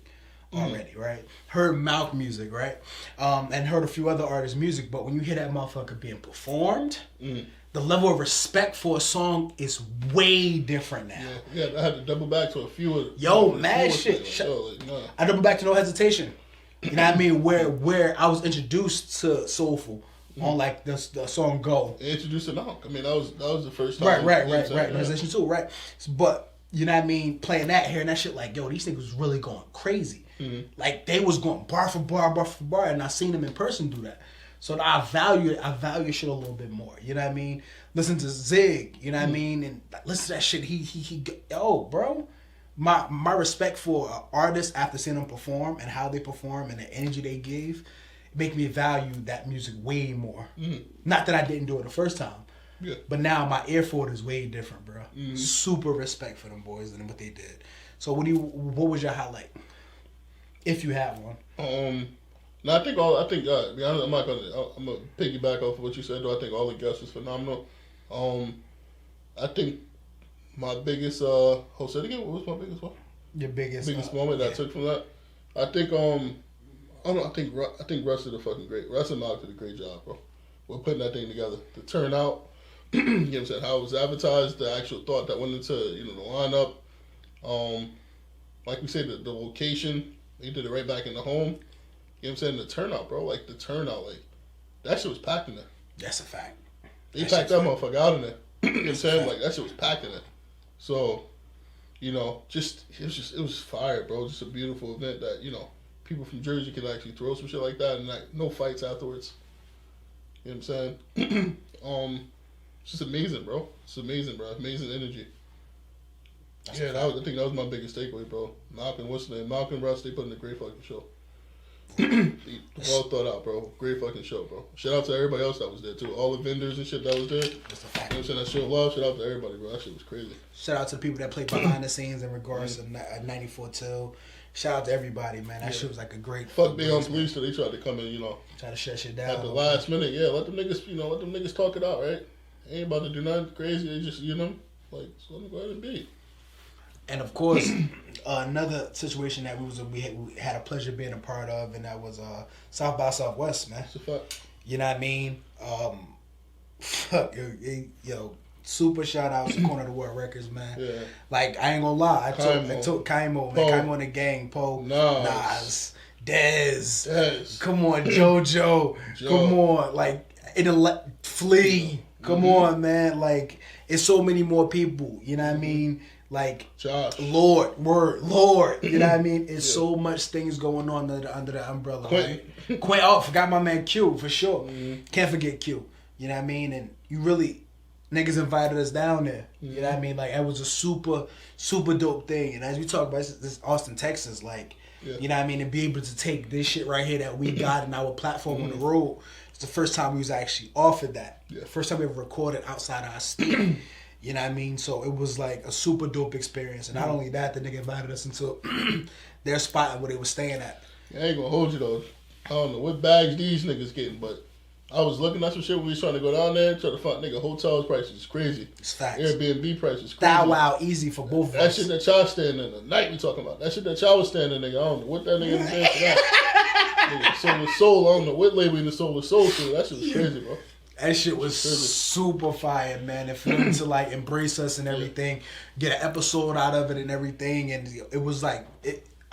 already, right? Heard Mouth music, right? And heard a few other artists' music. But when you hear that motherfucker being performed, the level of respect for a song is way different now. Yeah, I had to double back to a few of mad shit. I double back to No Hesitation. You know what I mean? Where I was introduced to Soulfull on like the song Go. Introduced it now. I mean that was the first time. Right. No Hesitation too, right? But you know what I mean? Playing that, hearing that shit, like, yo, these niggas was really going crazy. Like they was going bar for bar, and I seen them in person do that. So I value shit a little bit more. You know what I mean? Listen to Zig, you know what I mean? And listen to that shit. He bro. My respect for artists after seeing them perform and how they perform and the energy they gave make me value that music way more. Not that I didn't do it the first time. Yeah. But now my ear for it is way different, bro. Super respect for them boys and what they did. So what was your highlight? If you have one. No, I think to be honest, I'm gonna piggyback off of what you said though. I think all the guests was phenomenal. I think my biggest say it again, what was my biggest one? Your biggest moment that I took from that? I think I think Russ did a fucking great. Russ and Mark did a great job, bro. We're putting that thing together. The turnout, you know what I'm saying, how it was advertised, the actual thought that went into, the lineup. Like we said, the location, they did it right back in the home. You know what I'm saying? The turnout, bro. Like, the turnout, like, that shit was packed in there. That's a fact. They packed that motherfucker out in there. You know what I'm saying? Like, that shit was packed in there. So, it was fire, bro. Just a beautiful event that, people from Jersey could actually throw some shit like that and, like, no fights afterwards. You know what I'm saying? It's just amazing, bro. It's amazing, bro. Amazing energy. I think that was my biggest takeaway, bro. Malcolm Russ, they put in a great fucking show. Well thought out, bro. Great fucking show, bro. Shout out to everybody else that was there too. All the vendors and shit that was there. That's a fact. You know what I'm saying? That shit love. Shout out to everybody, bro. That shit was crazy. Shout out to the people that played behind the scenes in regards to 94 Till. Shout out to everybody, man. That shit was like a great. Fuck being on police till they tried to come in, try to shut shit down at the last minute. Yeah, let them niggas talk it out, right? They ain't about to do nothing crazy. They just, like, so let me go ahead and be. And of course, another situation that we had a pleasure being a part of, and that was South by Southwest, man. That's a fact. You know what I mean? Super shout out to Corner of the World Records, man. Yeah. Like, I ain't gonna lie, I took Kaimo, man. Kaimo and the gang, Poe, Nas, Dez. Come on, JoJo. Come on, like Flea. Come on, man. Like, it's so many more people. You know what I mean? Like, Josh. Lord. You know what I mean? It's so much things going on under the umbrella. Quinn. Forgot my man Q, for sure. Can't forget Q. You know what I mean? And you really, niggas invited us down there. You know what I mean? Like, it was a super, super dope thing. And as we talk about this Austin, Texas, like, you know what I mean? And be able to take this shit right here that we got in our platform on the road. It's the first time we was actually offered that. Yeah. First time we ever recorded outside our state. You know what I mean? So it was like a super dope experience. And not only that, the nigga invited us into their spot where they were staying at. I ain't gonna hold you though. I don't know what bags these niggas getting, but I was looking at some shit when we was trying to go down there, trying to find nigga hotels prices is crazy. It's facts. Airbnb prices crazy. Thou wow, easy for both of That us. shit that y'all staying in the night we talking about. That shit that y'all was staying in, nigga. I don't know what that nigga was doing for that. Nigga, Soul. I don't know what label in the Soul to. That shit was crazy, bro. That shit was super fire, man. And for them to like embrace us and everything, get an episode out of it and everything, and it was like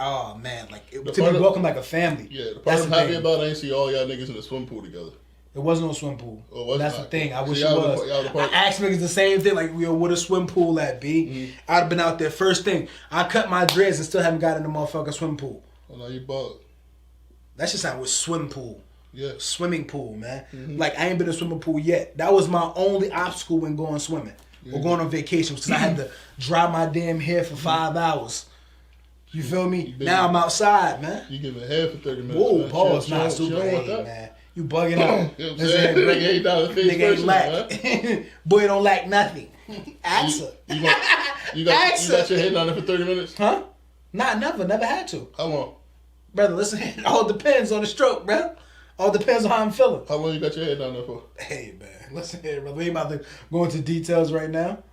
oh man, like to be welcome like a family. Yeah, the part I'm happy about, I ain't see all y'all niggas in the swim pool together. It wasn't no swim pool. Oh, that's the thing. I wish it was. I asked niggas the same thing, like, where a swim pool at, B? Mm-hmm. I'd have been out there. First thing, I cut my dreads and still haven't got in the motherfucking swim pool. Oh, no, you bugged. That shit sound with swim pool. Yeah. Swimming pool, man. Mm-hmm. Like, I ain't been in a swimming pool yet. That was my only obstacle when going swimming. Or going on vacation, because I had to dry my damn hair for 5 hours. You feel me? Now I'm outside, man. You give me a head for 30 minutes. Whoa, Paul's not super hating, man. You bugging out. You know what I'm saying? Nigga ain't lack. Boy don't lack nothing. Ask her. You got your head down there for 30 minutes? Huh? Nah, never had to. How long? Brother, listen, it all depends on the stroke, bro. All depends on how I'm feeling. How long you got your head down there for? Hey, man, listen here, brother. We ain't about to go into details right now.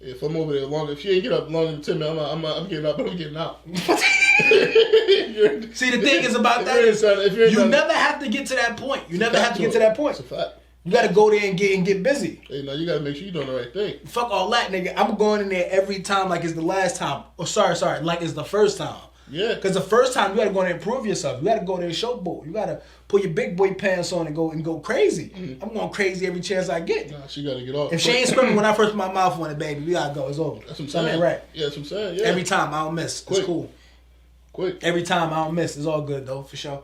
If I'm over there longer, if you ain't get up longer than 10 minutes, I'm getting up, but I'm getting out. See, the thing is about that is you never have to get to that point. You never have to get to that point. It's a fact. You got to go there and get busy. Hey, now you got to make sure you're doing the right thing. Fuck all that, nigga. I'm going in there every time like it's the last time. Oh, sorry, like it's the first time. Yeah. Because the first time you got to go there and prove yourself. You got to go there and showboat. You got to put your big boy pants on and go crazy. Mm-hmm. I'm going crazy every chance I get. Nah, she got to get off. If she ain't screaming when I first put my mouth on it, baby, we got to go. It's over. That's what I'm saying. Right. Yeah, that's what I'm saying. Yeah. Every time I don't miss. Quick. It's cool. Quick. Every time I don't miss. It's all good, though, for sure.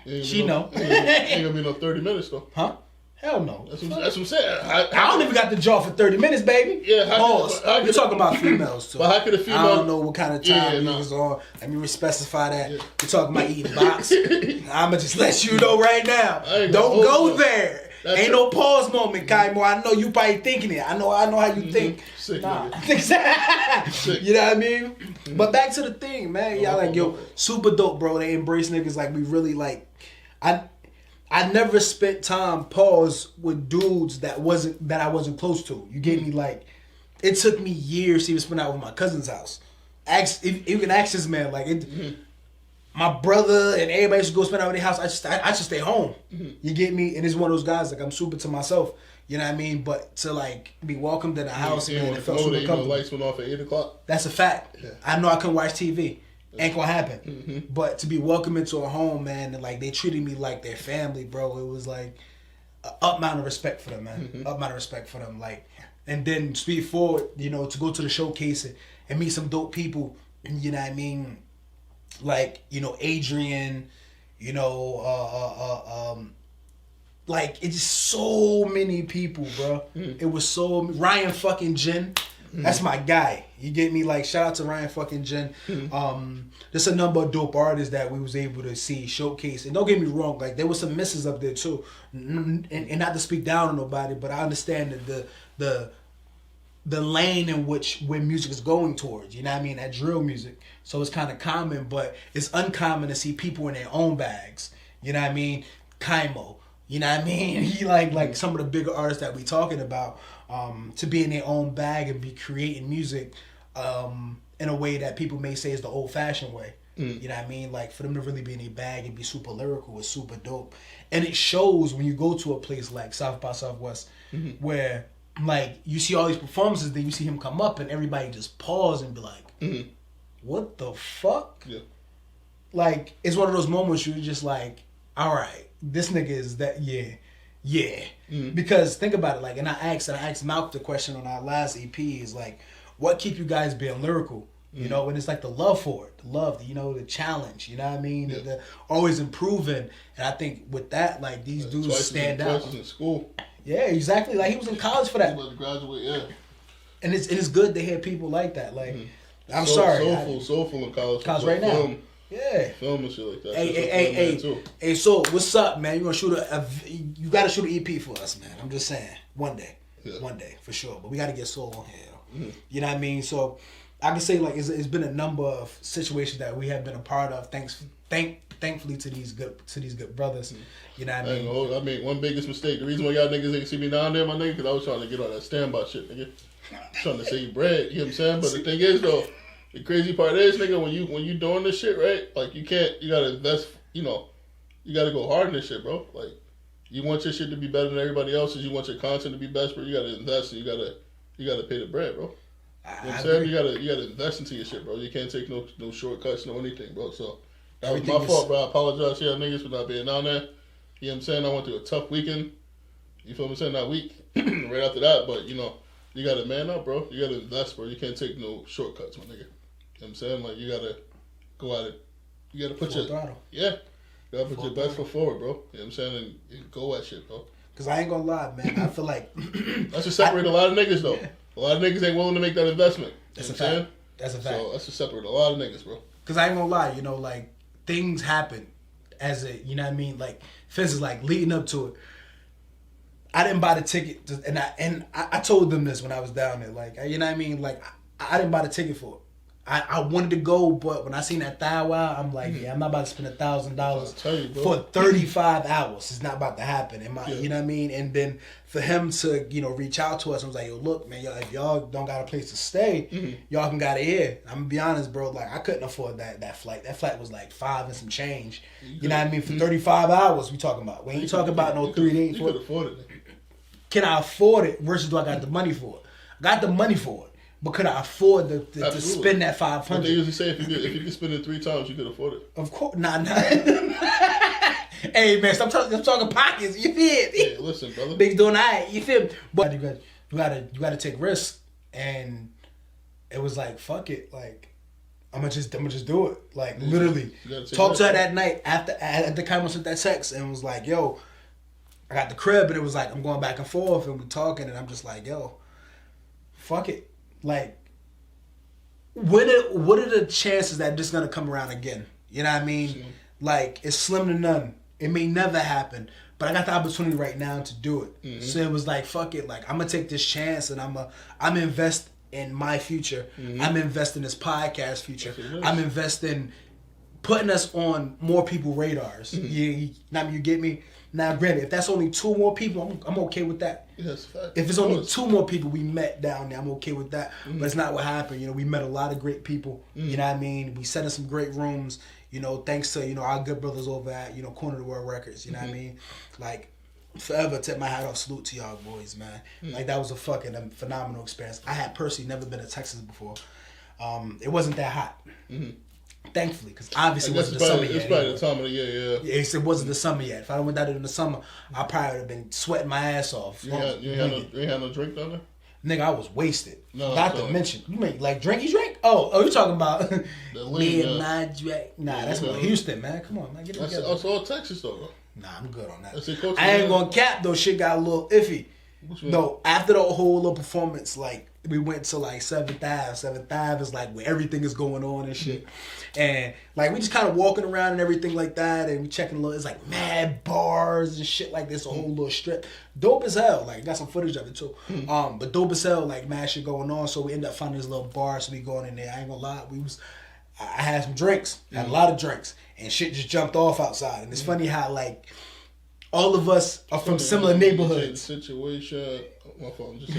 She know. Ain't going to be no 30 minutes, though. Huh? Hell no. That's what I'm saying. I don't even got the jaw for 30 minutes, baby. Yeah. Pause. We're talking about females, too. But how could a female... I don't know what kind of time he was on. Let me specify that. Yeah. We're talking about eating box. I'm going to just let you know right now. Don't go there. Ain't no pause moment, Kaimo. I know you probably thinking it. I know how you think. Sick, nah. Sick. You know what I mean? But back to the thing, man. Y'all like, yo, super dope, bro. They embrace niggas like we really like... I never spent time with dudes that I wasn't close to. You get me? Like, it took me years to even spend out with my cousin's house. You can ask this man, like, my brother and everybody used to go spend out with their house. I just stay home. Mm-hmm. You get me? And it's one of those guys, like, I'm super to myself. You know what I mean? But to, like, be welcomed in the house, man, it felt super comfortable. The lights went off at 8 o'clock. That's a fact. Yeah. I know I couldn't watch TV. Ain't gonna happen. Mm-hmm. But to be welcomed into a home, man, and like they treated me like their family, bro. It was like an up amount of respect for them, man. Mm-hmm. Up amount of respect for them. Like, and then speed forward, you know, to go to the showcase and meet some dope people. You know what I mean? Like, you know, Adrian, you know, like it's just so many people, bro. Mm-hmm. It was so Ryan fucking Jen. Mm-hmm. That's my guy. You get me? Like, shout out to Ryan fucking Jen. Mm-hmm. There's a number of dope artists that we was able to see showcase. And don't get me wrong, like there was some misses up there too. And not to speak down on nobody, but I understand that the lane in where music is going towards. You know what I mean? That drill music. So it's kind of common, but it's uncommon to see people in their own bags. You know what I mean? Kaimo. You know what I mean? He like some of the bigger artists that we talking about. To be in their own bag and be creating music in a way that people may say is the old-fashioned way. You know what I mean? Like, for them to really be in their bag and be super lyrical is super dope. And it shows when you go to a place like South by Southwest where, like, you see all these performances, then you see him come up and everybody just pause and be like, what the fuck? Yeah. Like, it's one of those moments you're just like, all right, this nigga is that, yeah. Because think about it, like, and I asked Malcolm the question on our last EP is like, what keep you guys being lyrical? You know, and it's like the love for it, the challenge, you know what I mean? Yeah. The always improving. And I think with that, like, these dudes stand out. Twice in school. Yeah, exactly. Like, he was in college for that. He was about to graduate, yeah. And it's good to hear people like that. Like, I'm sorry. Soulfull in college. College right now. Film. Yeah. Film and shit like that. Hey, so what's up, man? You gonna shoot you gotta shoot an EP for us, man. I'm just saying. One day. Yeah. One day, for sure. But we gotta get Soul on here. You know what I mean? So I can say like it's been a number of situations that we have been a part of. Thankfully to these good brothers. You know what I mean? I mean, one biggest mistake. The reason why y'all niggas ain't see me down there, my nigga, because I was trying to get all that standby shit, nigga. Trying to save bread. You know what I'm saying? But the thing is, though, the crazy part is, nigga, when you doing this shit, right? Like, you gotta invest, you gotta go hard in this shit, bro. Like, you want your shit to be better than everybody else's. You want your content to be best, but you gotta invest and you gotta pay the bread, bro. You know what I'm saying? You gotta invest into your shit, bro. You can't take no shortcuts, no anything, bro. So, that was my fault, bro. I apologize to y'all niggas for not being down there. You know what I'm saying? I went through a tough weekend. You feel what I'm saying? That week. Right after that, but, you gotta man up, bro. You gotta invest, bro. You can't take no shortcuts, my nigga. You know what I'm saying? Like, you gotta go at it. You gotta put You gotta put your best foot forward, bro. You know what I'm saying? And go at shit, bro. Because I ain't gonna lie, man. I feel like... That's what separate a lot of niggas, though. Yeah. A lot of niggas ain't willing to make that investment. That's a fact. That's a fact. So, that's what separate a lot of niggas, bro. Because I ain't gonna lie, like, things happen as a, you know what I mean? Like, for instance, like, leading up to it, I didn't buy the ticket, and I told them this when I was down there, like, you know what I mean? Like, I didn't buy the ticket for it. I wanted to go, but when I seen that thigh wow, I'm like, yeah, I'm not about to spend $1,000 for 35 hours. It's not about to happen. You know what I mean? And then for him to, reach out to us, I was like, yo, look, man, if y'all don't got a place to stay, y'all can got it here. I'm gonna be honest, bro. Like, I couldn't afford that flight. That flight was like $5 and some change. You know what I mean? For 35 hours, we talking about. We ain't talking about no 3 days. You could afford it. Can I afford it versus do I got the money for it? I got the money for it. But could I afford to spend that $500? But they usually say if you could spend it 3 times, you could afford it. Of course, nah. Hey man, I'm talking pockets. You feel me? Hey, listen, brother. Niggas doing alright. You feel me? But you gotta take risks, and it was like fuck it. Like I'm gonna just do it. Like literally, talked to her that night at the time I sent that text and was like, yo, I got the crib, and it was like I'm going back and forth, and we talking, and I'm just like, yo, fuck it. Like, what are the chances that this is gonna come around again? You know what I mean? Sure. Like, it's slim to none. It may never happen, but I got the opportunity right now to do it. Mm-hmm. So it was like, fuck it. Like, I'm gonna take this chance, and I'm invest in my future. Mm-hmm. I'm investing in this podcast future. I'm investing putting us on more people's radars. Mm-hmm. You get me? Now, granted, if that's only 2 more people, I'm okay with that. Yes, fact. If it's only 2 more people we met down there, I'm okay with that. Mm-hmm. But it's not what happened. We met a lot of great people. Mm-hmm. You know what I mean? We sat in some great rooms. Thanks to our good brothers over at Corner of the World Records. You know what I mean? Like, forever tip my hat off, salute to y'all boys, man. Mm-hmm. Like, that was a fucking phenomenal experience. I had personally never been to Texas before. It wasn't that hot. Mm-hmm. Thankfully, because obviously it wasn't the summer yet. It's probably the time of the year, yeah. It wasn't the summer yet. If I went down there in the summer, I probably would have been sweating my ass off. You ain't had no drink down there? Nigga, I was wasted. No, not to mention, you mean like drinky drink? Oh, you talking about me and my drink? Nah, that's what Houston, man. Come on, man, get it together. That's all Texas though, bro. Nah, I'm good on that. I ain't gonna cap though. Shit got a little iffy. No, after the whole little performance, like we went to like 7th Ave. 7th Ave is like where everything is going on and shit. And like we just kind of walking around and everything like that, and we checking a little. It's like mad bars and shit like this, a whole little strip. Dope as hell. Like got some footage of it too. But dope as hell. Like mad shit going on. So we end up finding this little bar. So we going in there. I ain't gonna lie. I had some drinks. Had a lot of drinks, and shit just jumped off outside. And it's funny how like. All of us are from similar neighborhoods. Situation. My phone just.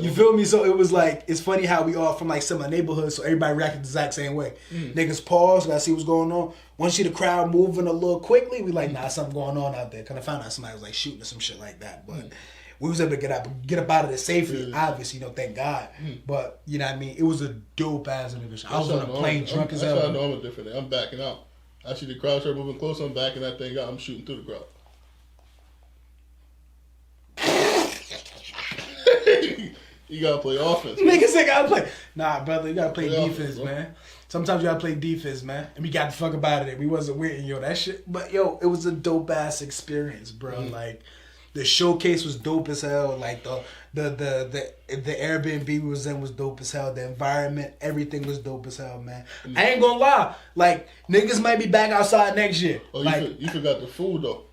You feel me? So it was like it's funny how we all from like similar neighborhoods, so everybody reacted the exact same way. Niggas pause, gotta see what's going on. Once you see the crowd moving a little quickly, we like, nah, something going on out there. Cause I found out somebody was like shooting or some shit like that, but. We was able to get up out of there safely, obviously, thank God. But you know what I mean? It was a dope ass individual. I was on a plane drunk as hell. That's how I know I'm a different. I'm backing out. I see the crowd start moving closer, I'm backing that thing out, I'm shooting through the crowd. You gotta play offense. Niggas say gotta play. Nah, brother, you gotta play defense, man. Sometimes you gotta play defense, man. And we got the fuck about it. We wasn't waiting, that shit. But it was a dope ass experience, bro. Like the showcase was dope as hell. Like the Airbnb we was in was dope as hell. The environment, everything was dope as hell, man. I ain't gonna lie. Like niggas might be back outside next year. Oh, like you forgot the food though.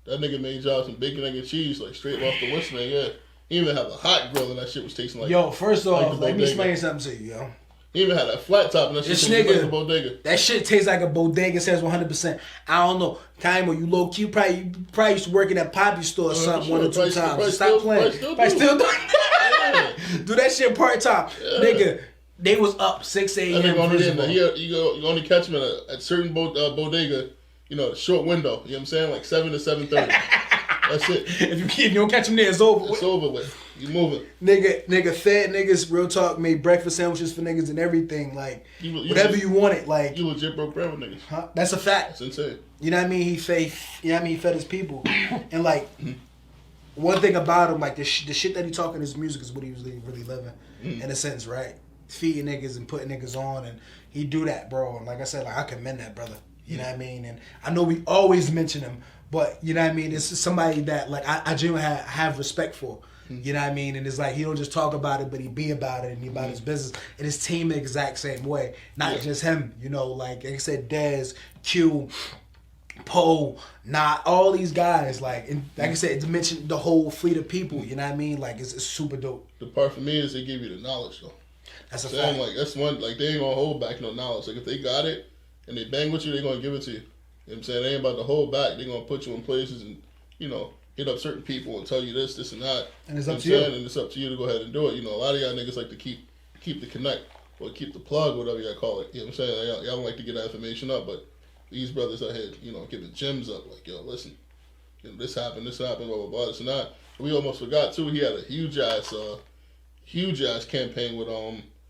That nigga made y'all some bacon, egg, and cheese, like straight off the West, man. Yeah. He even had a hot grill and that shit was tasting like. Yo, first off, like let me explain something to you, yo. He even had a flat top and that shit This tasted like a nigga, bodega. that shit tastes like a bodega. Says 100%. I don't know, Kaimo, you low key. You probably used to work in that poppy store or something one or two times. Stop playing. Probably still do. Do that shit part time, nigga. They was up 6 a.m. You only catch him at certain bodega. You know, the short window. You know what I'm saying? Like 7 to 7:30. That's it. If you don't catch them there, it's over with. It's over with. You moving. Nigga fed niggas, real talk, made breakfast sandwiches for niggas and everything. Like, whatever you wanted. Like, you legit broke bread with niggas. Huh? That's a fact. That's insane. You know what I mean? He fed his people. And like, one thing about him, like the shit that he talk in his music is what he was really living. In a sense, right? Feeding niggas and putting niggas on, and he do that, bro. And like I said, like I commend that brother. You know what I mean? And I know we always mention him, but you know what I mean? It's somebody that like I genuinely have respect for. You know what I mean? And it's like he don't just talk about it, but he be about it and he about his business. And his team the exact same way. Not just him, you know, like I said, Dez, Q, Poe, not all these guys, like, and like I said, to mention the whole fleet of people, you know what I mean? Like, it's super dope. The part for me is they give you the knowledge, though. That's a fact. Like, that's one, like, they ain't gonna hold back no knowledge. Like, if they got it and they bang with you, they gonna give it to you. You know what I'm saying? They ain't about to hold back. They gonna put you in places and, you know, hit up certain people and tell you this, and that. And it's up to you. And it's up to you to go ahead and do it. You know, a lot of y'all niggas like to keep the connect or keep the plug, whatever y'all call it. You know what I'm saying? Y'all don't like to get that information up, but these brothers out here, you know, giving gems up. Like, yo, listen, you know, this happened, blah, blah, blah, this and that. We almost forgot, too, he had a huge ass campaign with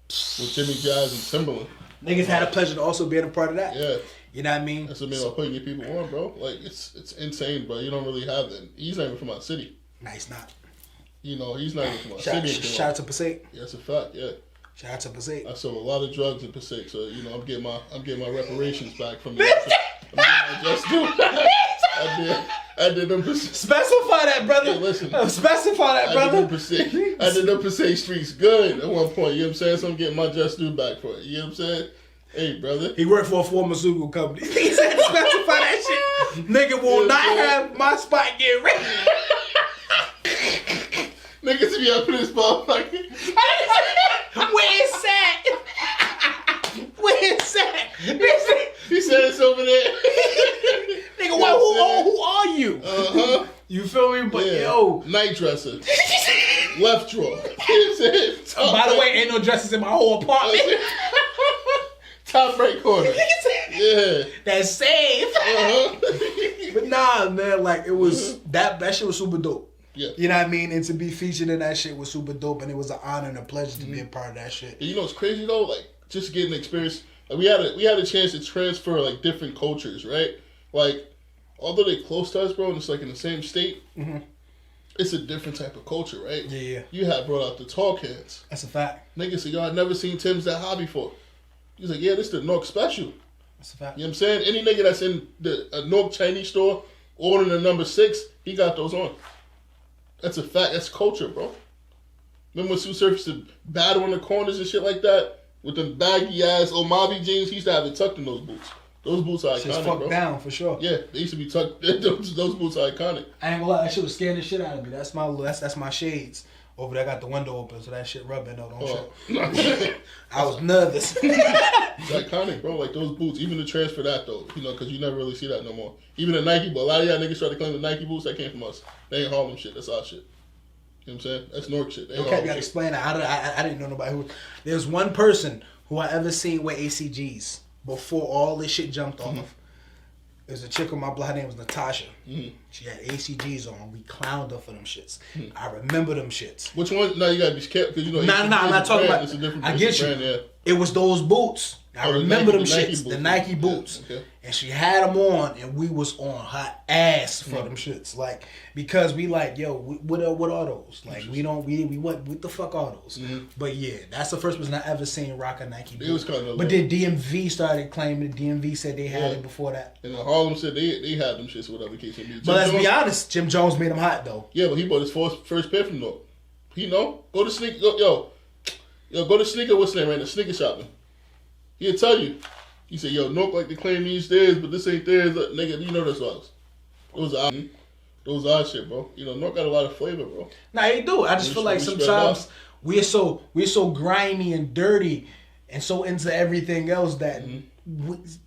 Jimmy Jazz and Timberland. Niggas had a pleasure to also being a part of that. Yeah. You know what I mean? That's what I mean about putting your people on, bro. Like, it's insane, bro. You don't really have that. He's not even from our city. Nah, he's not. You know, he's not even from our city. Shout out to Passaic. Yeah, that's a fact, yeah. Shout out to Passaic. I sold a lot of drugs in Passaic, so, you know, I'm getting my reparations back from you. I'm getting my just due. I did them Specify that, brother. Hey, listen. Specify that, brother. I did them Passaic streets good at one point, you know what I'm saying? So I'm getting my just due back for it. You know what I'm saying? Hey, brother. He worked for a pharmaceutical company. He said specify that shit. Nigga will not have my spot get ready. Niggas be up in this motherfucker. Where is that? Where is that? He said it's over there. Nigga, who are you? Uh-huh. You feel me? But yo. Night dresser. Left drawer. By the way, ain't no dresses in my whole apartment. Top right corner. Yeah. That's safe. Uh-huh. But nah, man, like it was that shit was super dope. Yeah. You know what I mean? And to be featured in that shit was super dope, and it was an honor and a pleasure to be a part of that shit. And you know what's crazy though? Like just getting experience. Like, we had a chance to transfer like different cultures, right? Like although they close to us, bro, and it's like in the same state, it's a different type of culture, right? Yeah. You had brought out the tall cans. That's a fact. Niggas said, yo, I've never seen Tim's that high before. He's like, yeah, this the Nork special. That's a fact. You know what I'm saying? Any nigga that's in a Nork Chinese store ordering the number 6, he got those on. That's a fact. That's culture, bro. Remember when Sue Surface to battle in the corners and shit like that? With them baggy ass Omavi jeans, he used to have it tucked in those boots. Those boots are iconic, fucked bro. Down for sure. Yeah, they used to be tucked. Those boots are iconic. I ain't gonna lie, that shit was scaring the shit out of me. That's my shades. Over there, I got the window open, so that shit rubbing though. Don't shit. I was nervous. It's iconic, bro. Like those boots, even to transfer that though, you know, because you never really see that no more. Even the Nike, but a lot of y'all niggas try to claim the Nike boots. That came from us. They ain't Harlem shit. That's our shit. You know what I'm saying? That's Nork shit. They ain't Okay, you Harlem gotta shit. explain that. I didn't know nobody who. There's one person who I ever seen wear ACGs before all this shit jumped off. There's a chick on my block. Her name was Natasha. She had ACGs on. We clowned her for them shits. I remember them shits. Which one? No, you gotta be careful because you know. Nah, I'm not talking about. It's a different. I get you. Brand, yeah. It was those boots. I remember them shits. The Nike boots. Yeah, okay. And she had them on, and we was on her ass for them shits. Like, because we like, yo, what are those? Like, we what the fuck are those? But yeah, that's the first person I ever seen rock a Nike boot. It was kind of. But then DMV started claiming it. DMV said they had it before that. And Harlem said they had them shits, whatever case it be. But let's be honest, Jim Jones made them hot though. Yeah, but he bought his first pair from Nork. He know. Go to sneaker. Yo, go to sneaker. What's the name? Right? The sneaker shopping. He'll tell you. He said, yo, Nork like to claim these theirs, but this ain't theirs. Nigga, you know this was. It was those odd shit, bro. You know, North got a lot of flavor, bro. Nah, he do. I just feel like sometimes we're so grimy and dirty and so into everything else that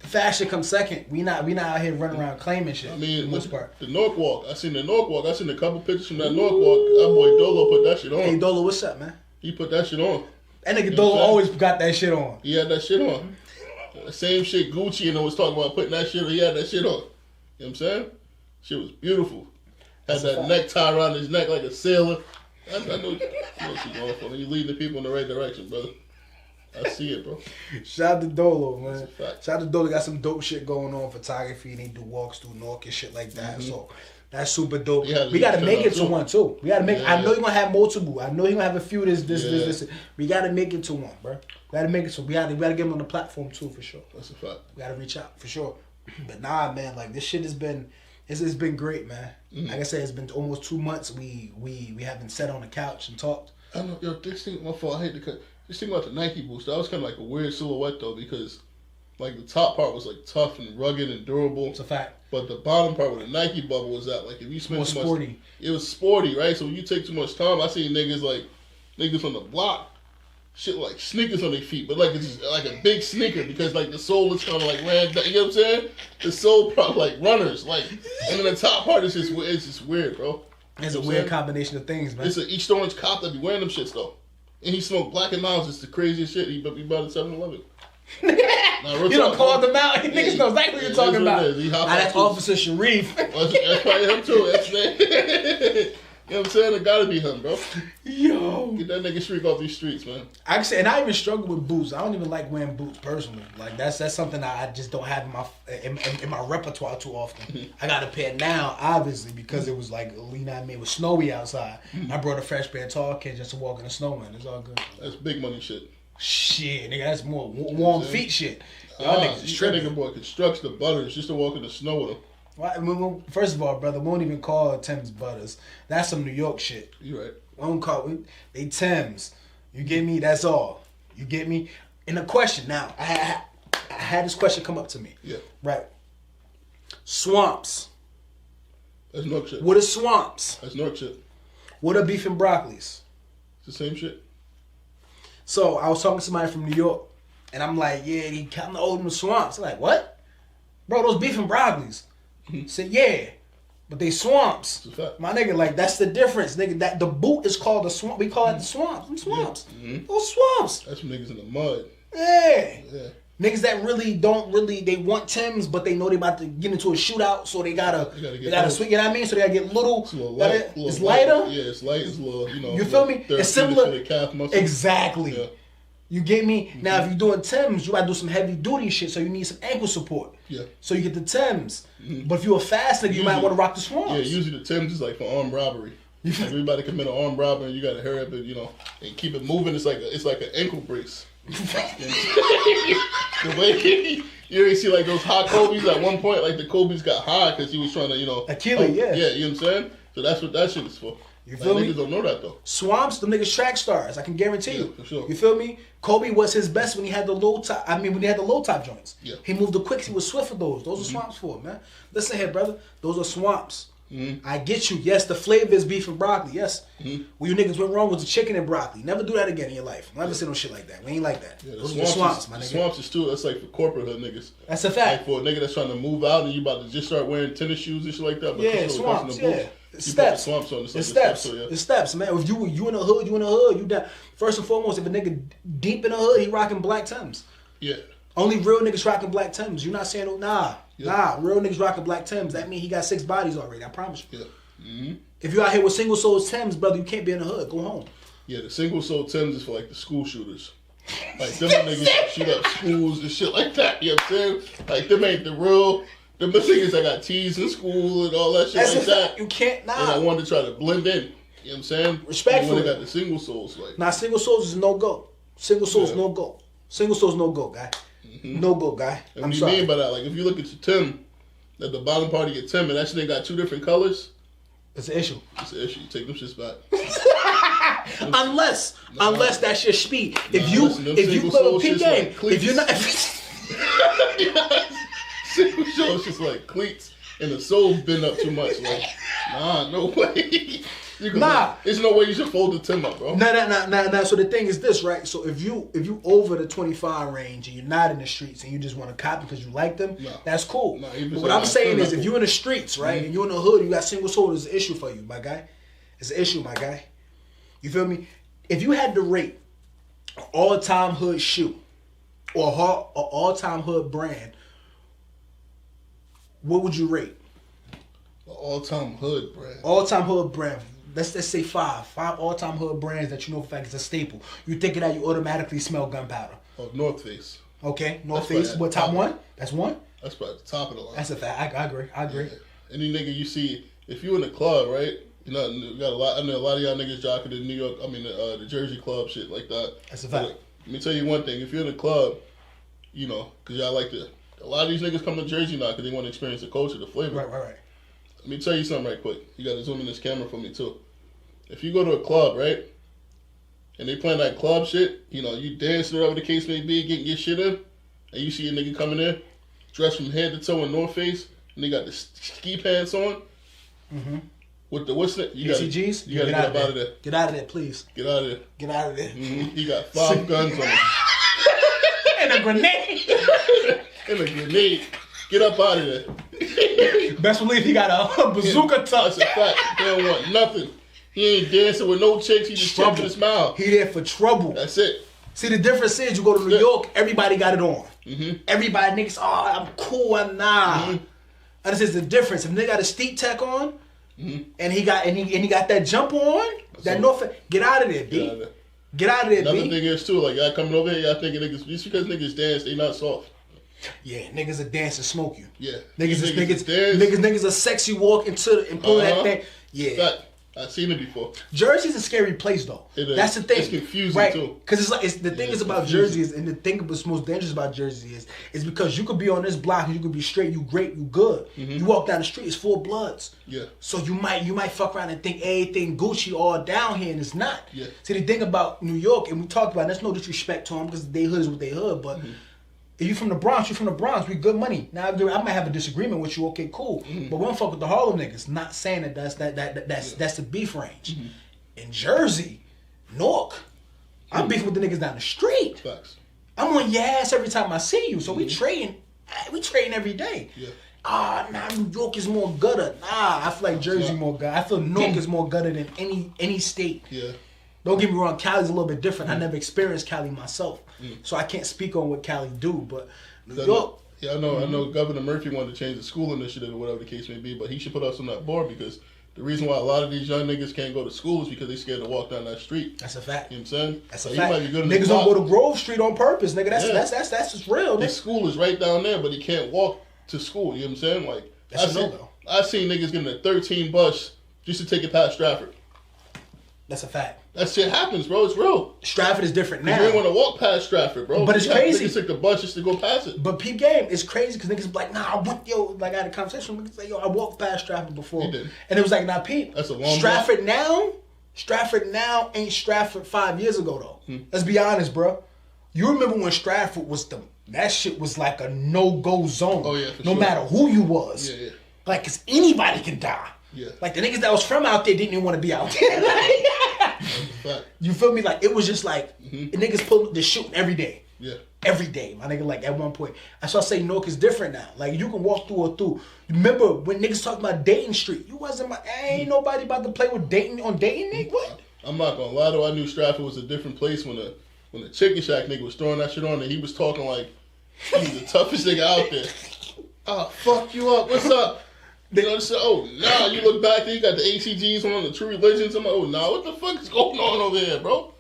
fashion comes second. We not out here running around claiming shit. I mean, for the most part. The North Walk. I seen the North Walk. I seen a couple pictures from that North Walk. That boy Dolo put that shit on. Hey Dolo, what's up, man? He put that shit on. That nigga Dolo always got that shit on. He had that shit on. The same shit Gucci and was talking about putting that shit on. He had that shit on. You know what I'm saying? Shit was beautiful. Had that necktie around his neck like a sailor. I know what you're going for. You leading the people in the right direction, brother. I see it, bro. Shout out to Dolo, man. That's a fact. Shout out to Dolo. Got some dope shit going on, photography, and they do walks through North and shit like that. So that's super dope. We gotta make it to one too. We gotta make. I know you're gonna have multiple. I know you're gonna have a few. This. We gotta make it to one, bro. We gotta make it to. We gotta get them on the platform too, for sure. That's a fact. We gotta reach out for sure. But nah, man, like this shit has been. It's been great, man. Like I said, it's been almost 2 months. We haven't sat on the couch and talked. I know, yo. This thing, my fault. I hate to cut. This thing about the Nike boots, that was kind of like a weird silhouette though, because like the top part was like tough and rugged and durable. It's a fact. But the bottom part where the Nike bubble was at, like if you spend too sporty. much, it was sporty, right? So when you take too much time, I see niggas on the block, shit like sneakers on their feet, but like it's just like a big sneaker because like the sole is kind of like ran down. You know what I'm saying? The sole probably like runners, like, and then the top part is just weird, bro. It's a weird combination of things, man. It's a East Orange cop that be wearing them shits though. And he smoked Black and Miles. It's the craziest shit. He bought at 7-Eleven. You don't call them out. Niggas know exactly what you're talking about. That's Officer Sharif. That's probably him too. That's that. You know what I'm saying? It gotta be him, bro. Yo. Get that nigga Shriek off these streets, man. Actually, and I even struggle with boots. I don't even like wearing boots personally. Like that's something I just don't have in my repertoire too often. I got a pair now, obviously, because it was like, you know what I mean, it was snowy outside. I brought a fresh pair of tall kids just to walk in the snow, man. It's all good. That's big money shit. Shit, nigga, that's more warm feet shit. Y'all niggas is tripping. That nigga boy constructs the butters just to walk in the snow with him. Well, first of all, brother, we won't even call Tim's Butters. That's some New York shit. You right. We don't call it. They Tim's. You get me? That's all. You get me? And the question now, I had this question come up to me. Yeah. Right. Swamps. That's North shit. What are swamps? That's North shit. What are beef and broccolis? It's the same shit. So I was talking to somebody from New York, and I'm like, yeah, he kind of old in the swamps. I'm like, what? Bro, those beef and broccolis. Said, yeah, but they swamps. My nigga, like, that's the difference. Nigga, that the boot is called a swamp. We call it the swamps. Them swamps. Yeah. Those swamps. That's some niggas in the mud. Yeah. Niggas that they want Timbs, but they know they about to get into a shootout, so they gotta swing, you know what I mean? So they gotta get little. It's lighter. Yeah, it's light. It's a little, you know. You feel me? It's similar. For the calf muscle. Exactly. Yeah. You get me? Now, if you're doing Timbs, you gotta do some heavy duty shit, so you need some ankle support. Yeah. So you get the Timbs. But if you're a fast nigga, you might want to rock the swamps. Yeah, usually the Timbs is like for armed robbery. Like everybody commit an armed robbery, and you gotta hurry up and and keep it moving. It's like an ankle brace. The way you already see like those hot Kobe's at one point, like the Kobe's got high because he was trying to Achilles, yeah. Yeah, you know what I'm saying? So that's what that shit is for. You feel me? Niggas don't know that though. Swamps, them niggas track stars. I can guarantee you. For sure. You feel me? Kobe was his best when he had the low top. When he had the low top joints. Yeah. He moved the quicks. He was swift for those. Those are swamps for him, man. Listen here, brother. Those are swamps. I get you. Yes, the flavor is beef and broccoli. Yes. Where you niggas went wrong was the chicken and broccoli. Never do that again in your life. Never say no shit like that. We ain't like that. Yeah, those are the swamps, my nigga. Swamps is too. That's like for corporate hood niggas. That's a fact. Like for a nigga that's trying to move out and you about to just start wearing tennis shoes and shit like that. But yeah, swamps. Yeah. Steps. Swamps on. It's steps. It's steps, man. If you in the hood, you in the hood. You down. First and foremost, if a nigga deep in the hood, he rocking black Timbs. Yeah. Only real niggas rocking black Timbs. You not saying nah. Real niggas rocking black Timbs. That mean he got 6 bodies already. I promise you. Yeah. If you out here with single soul Timbs, brother, you can't be in the hood. Go home. Yeah, the single soul Timbs is for like the school shooters. Like them niggas that shoot up schools and shit like that. You know what I'm saying? Like them ain't the real. Them niggas that got teased in school and all that shit like that. You can't And I wanted to try to blend in. You know what I'm saying? Respectfully. When they got the single souls, like. Single souls is no go. Single souls no go. Single souls no go, guy. No go, guy. And what do you mean by that? Like if you look at your Tim, at the bottom part of your Tim, and that shit got 2 different colors. It's an issue. It's an issue. You take them shits back. unless that's your speed. If you play a P game, if you're not single show is just like cleats and the sole's been up too much. Like, nah, no way. There's no way you should fold the Tim up, bro. Nah. So the thing is this, right? So if you over the 25 range and you're not in the streets and you just want to copy because you like them, that's cool. But what I'm saying is, if you're in the streets, right, and you're in the hood, you got single soul, it's an issue for you, my guy. It's an issue, my guy. You feel me? If you had to rate an all-time hood shoe or an all-time hood brand, what would you rate? An all-time hood brand. All-time hood brand. Let's say five all-time hood brands that you know for fact is a staple. You think of that, you automatically smell gunpowder. Oh, North Face. Okay, North Face. What, top one? That's one? That's probably the top of the line. That's a fact. I agree. Yeah. Any nigga you see, if you in the club, right? You know, you got a lot. I know a lot of y'all niggas jocking the New York. I mean, the Jersey club shit like that. That's a fact. But let me tell you one thing. If you're in the club, you know, because y'all like to. A lot of these niggas come to Jersey now because they want to experience the culture, the flavor. Right. Let me tell you something right quick. You got to zoom in this camera for me too. If you go to a club, right, and they playing that club shit, you know, you dancing, whatever the case may be, getting your shit in, and you see a nigga coming in, dressed from head to toe in North Face, and they got the ski pants on. Mm-hmm. With the what's that? ACGs? You gotta get up out of there. Get out of there, please. Get out of there. Get out of there. Mm-hmm. He got 5 guns on him. And a grenade. And a grenade. Get up out of there. Best believe he got a bazooka tuck. That's a fact. He don't want nothing. He ain't dancing with no chicks. He just chopping his mouth. He there for trouble. That's it. See, the difference is you go to New York, everybody got it on. Mm-hmm. Everybody, niggas, I'm cool, I'm nah. Mm-hmm. And this is the difference. If nigga got a steep tech on, and he got that jump on, that North, get out of there, B. Get out of there, Another B. thing is too, like y'all coming over here, y'all thinking niggas just because niggas dance, they not soft. Yeah, niggas will dance and smoke you. Yeah, Niggas will sexy walk and pull that thing. Yeah. Fact. I've seen it before. Jersey's a scary place though. It is. That's the thing. It's confusing right? too. Because the thing is about Jersey is, and the thing that's most dangerous about Jersey is because you could be on this block and you could be straight, you great, you good. Mm-hmm. You walk down the street, it's full of bloods. Yeah. So you might fuck around and think everything Gucci all down here, and it's not. Yeah. See, the thing about New York, and we talked about, there's no disrespect to them because they hood is what they hood, but. Mm-hmm. If you from the Bronx, we good money. Now I might have a disagreement with you. Okay, cool, but we don't fuck with the Harlem niggas. Not saying that that's the beef range. Mm-hmm. In Jersey, Newark, I'm beefing with the niggas down the street. Facts. I'm on your ass every time I see you. So we trading every day. Yeah. New York is more gutter. I feel like Jersey more gutter. I feel Newark is more gutter than any state. Yeah. Don't get me wrong, Cali's a little bit different. I never experienced Cali myself, so I can't speak on what Cali do. But New York, I know Governor Murphy wanted to change the school initiative or whatever the case may be, but he should put us on that board because the reason why a lot of these young niggas can't go to school is because they scared to walk down that street. That's a fact. You know what I'm saying? That's so a fact. Might be good niggas don't go to Grove Street on purpose, nigga. That's just real. His school is right down there, but he can't walk to school. You know what I'm saying? Like I seen niggas getting a 13 bus just to take it past Stratford. That's a fact. That shit happens, bro. It's real. Stratford is different now. You ain't want to walk past Stratford, bro. But it's crazy. Niggas took the bus just to go past it. But peep game, it's crazy because niggas be like, I had a conversation with niggas like, I walked past Stratford before. You did. And it was like, peep. That's a long Stratford now ain't Stratford 5 years ago, though. Let's be honest, bro. You remember when Stratford was that shit was like a no-go zone. Oh, yeah, no matter who you was. Yeah. Like, because anybody can die. Yeah. Like, the niggas that was from out there didn't even want to be out there. You feel me? Like, it was just like, niggas they're shooting every day. Yeah. Every day, my nigga, like, at one point. That's why I say Newark is different now. Like, you can walk through. Remember when niggas talking about Dayton Street? Ain't nobody about to play with Dayton on Dayton, nigga? What? I'm not gonna lie though, I knew Stratford was a different place when the Chicken Shack nigga was throwing that shit on and he was talking like he was the toughest nigga out there. Fuck you up, what's up? You know, you look back there, you got the ACGs on the True Religions. I'm like, what the fuck is going on over here, bro?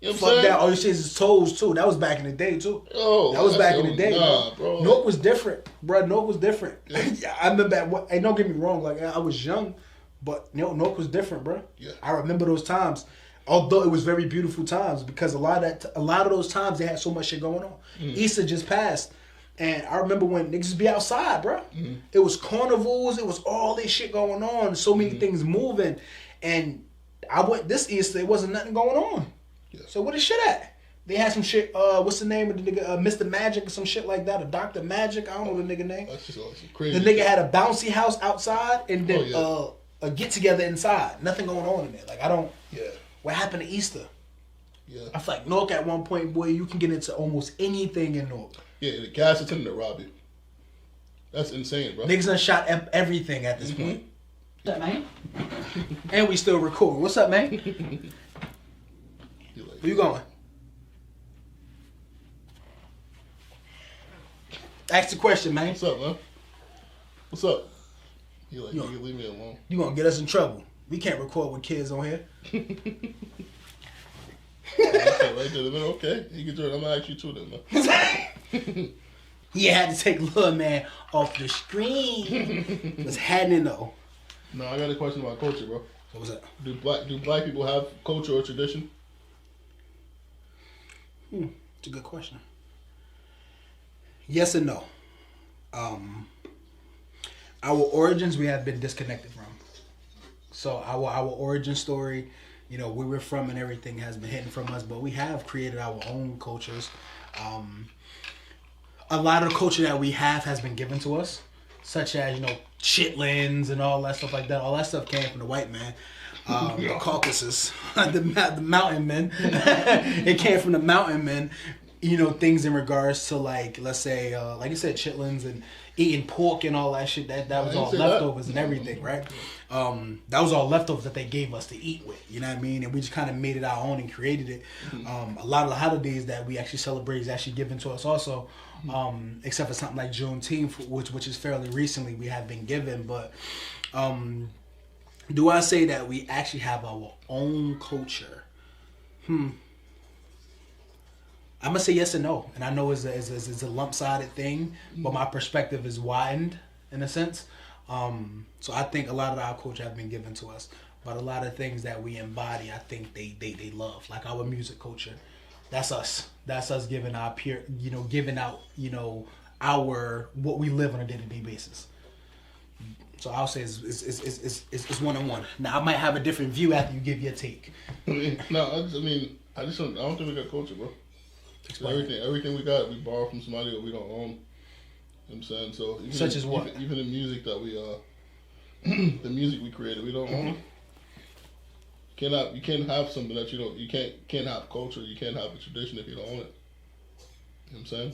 You know what I'm saying? That, all you see is his toes, too. That was back in the day, too. That was back in the day, bro. Newark was different, bro. Newark was different. Yeah. I remember and don't get me wrong, like, I was young, but Newark was different, bro. Yeah. I remember those times, although it was very beautiful times, because a lot of those times, they had so much shit going on. Easter just passed. And I remember when niggas be outside, bro. It was carnivals. It was all this shit going on. So many things moving. And I went this Easter, it wasn't nothing going on. Yeah. So where the shit at? They had some shit. What's the name of the nigga? Mr. Magic or some shit like that. Or Dr. Magic. I don't know the nigga name. That's just crazy. The nigga had a bouncy house outside and then a get together inside. Nothing going on in there. Like I don't. Yeah. What happened to Easter? Yeah. I feel like Newark at one point, boy, you can get into almost anything in Newark. Yeah, the gas attendant to rob you. That's insane, bro. Niggas done shot everything at this point. What's up, man? And we still recording. What's up, man? Where you going? Ask the question, man. What's up, man? What's up? You like, you can leave me alone. You gonna get us in trouble. We can't record with kids on here. Right there, man. Okay, you can do it. I'm gonna ask you too, then, man. He had to take little man off the screen. What's happening though? No, I got a question about culture, bro. What was that? Do black people have culture or tradition? It's a good question. Yes and no. Our origins we have been disconnected from. So our origin story, you know, where we're from and everything has been hidden from us, but we have created our own cultures. A lot of the culture that we have has been given to us, such as, you know, chitlins and all that stuff like that. All that stuff came from the white man. The Caucasus, the mountain men. It came from the mountain men. You know, things in regards to, like, let's say, like you said, chitlins and eating pork and all that shit. That was all leftovers and everything, right? That was all leftovers that they gave us to eat with. You know what I mean? And we just kind of made it our own and created it. A lot of the holidays that we actually celebrate is actually given to us also, except for something like Juneteenth, which is fairly recently we have been given. But do I say that we actually have our own culture? I'm gonna say yes and no, and I know it's a lump-sided thing, but my perspective is widened in a sense. So I think a lot of our culture have been given to us, but a lot of things that we embody, I think they love, like our music culture. That's us. That's us giving our giving out, our what we live on a day-to-day basis. So I'll say it's one-on-one. Now I might have a different view after you give your take. I don't think we got culture, bro. Everything we got, we borrow from somebody that we don't own. You know what I'm saying? So such as what? Even the music that we the music we created, we don't own. You can't have something that you don't. You can't have culture. You can't have a tradition if you don't own it. You know what I'm saying?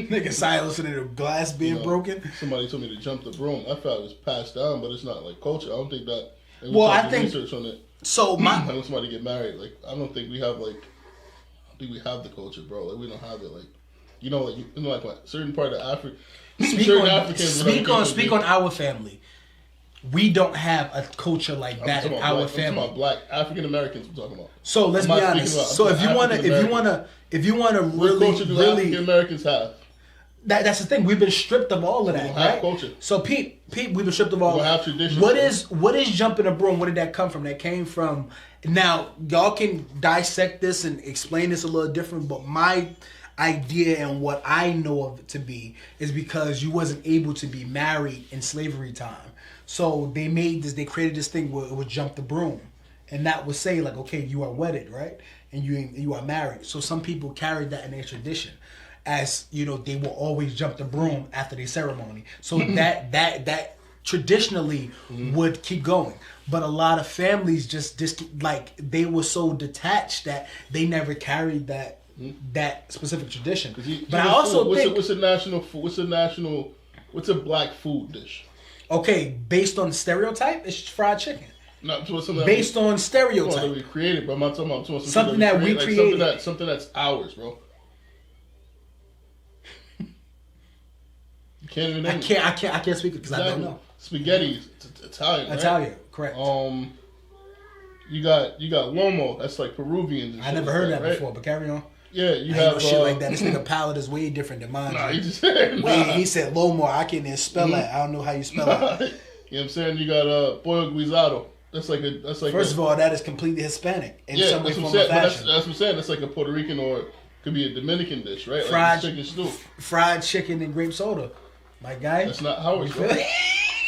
Nigga silence in the glass being broken. Somebody told me to jump the broom. I thought it was passed down, but it's not like culture. I don't think that. Well, I think research on it. So when somebody get married, like I don't think we have the culture, bro. Like we don't have it, like what certain part of Africa. Speak on our family. We don't have a culture like that in our family. I'm talking about black African Americans. I'm talking about. So let's be honest. So if you wanna really African Americans have. That's the thing. We've been stripped of all of that, we don't right? have culture. So Pete, we've been stripped of all. We don't have tradition. What is jumping a broom? Where did that come from? That came from. Now y'all can dissect this and explain this a little different, but my idea and what I know of it to be is because you wasn't able to be married in slavery time. So they created this thing where it would jump the broom, and that would say like, okay, you are wedded, right, and you are married. So some people carried that in their tradition. As you know, they will always jump the broom after the ceremony. So that traditionally would keep going. But a lot of families just like they were so detached that they never carried that specific tradition. But I also think what's a black food dish? Okay, based on stereotype, it's fried chicken. Not based on stereotype. That we created, but I'm not talking about something that we created. Something that's ours, bro. You can't even name I can't speak it because I don't know. Spaghetti, Italian, right? Italian, correct. You got lomo. That's like Peruvian. I never heard that before, but carry on. Yeah, you have shit like that. This nigga palate is way different than mine. Nah, he just said. He said lomo. I can't even spell that. I don't know how you spell it. You know what I'm saying? You got pollo guisado. That's like. First of all, that is completely Hispanic in some way, form, or fashion. That's what I'm saying. That's like a Puerto Rican or could be a Dominican dish, right? Fried like chicken stew. Fried chicken and grape soda. My guy. That's not ours, bro.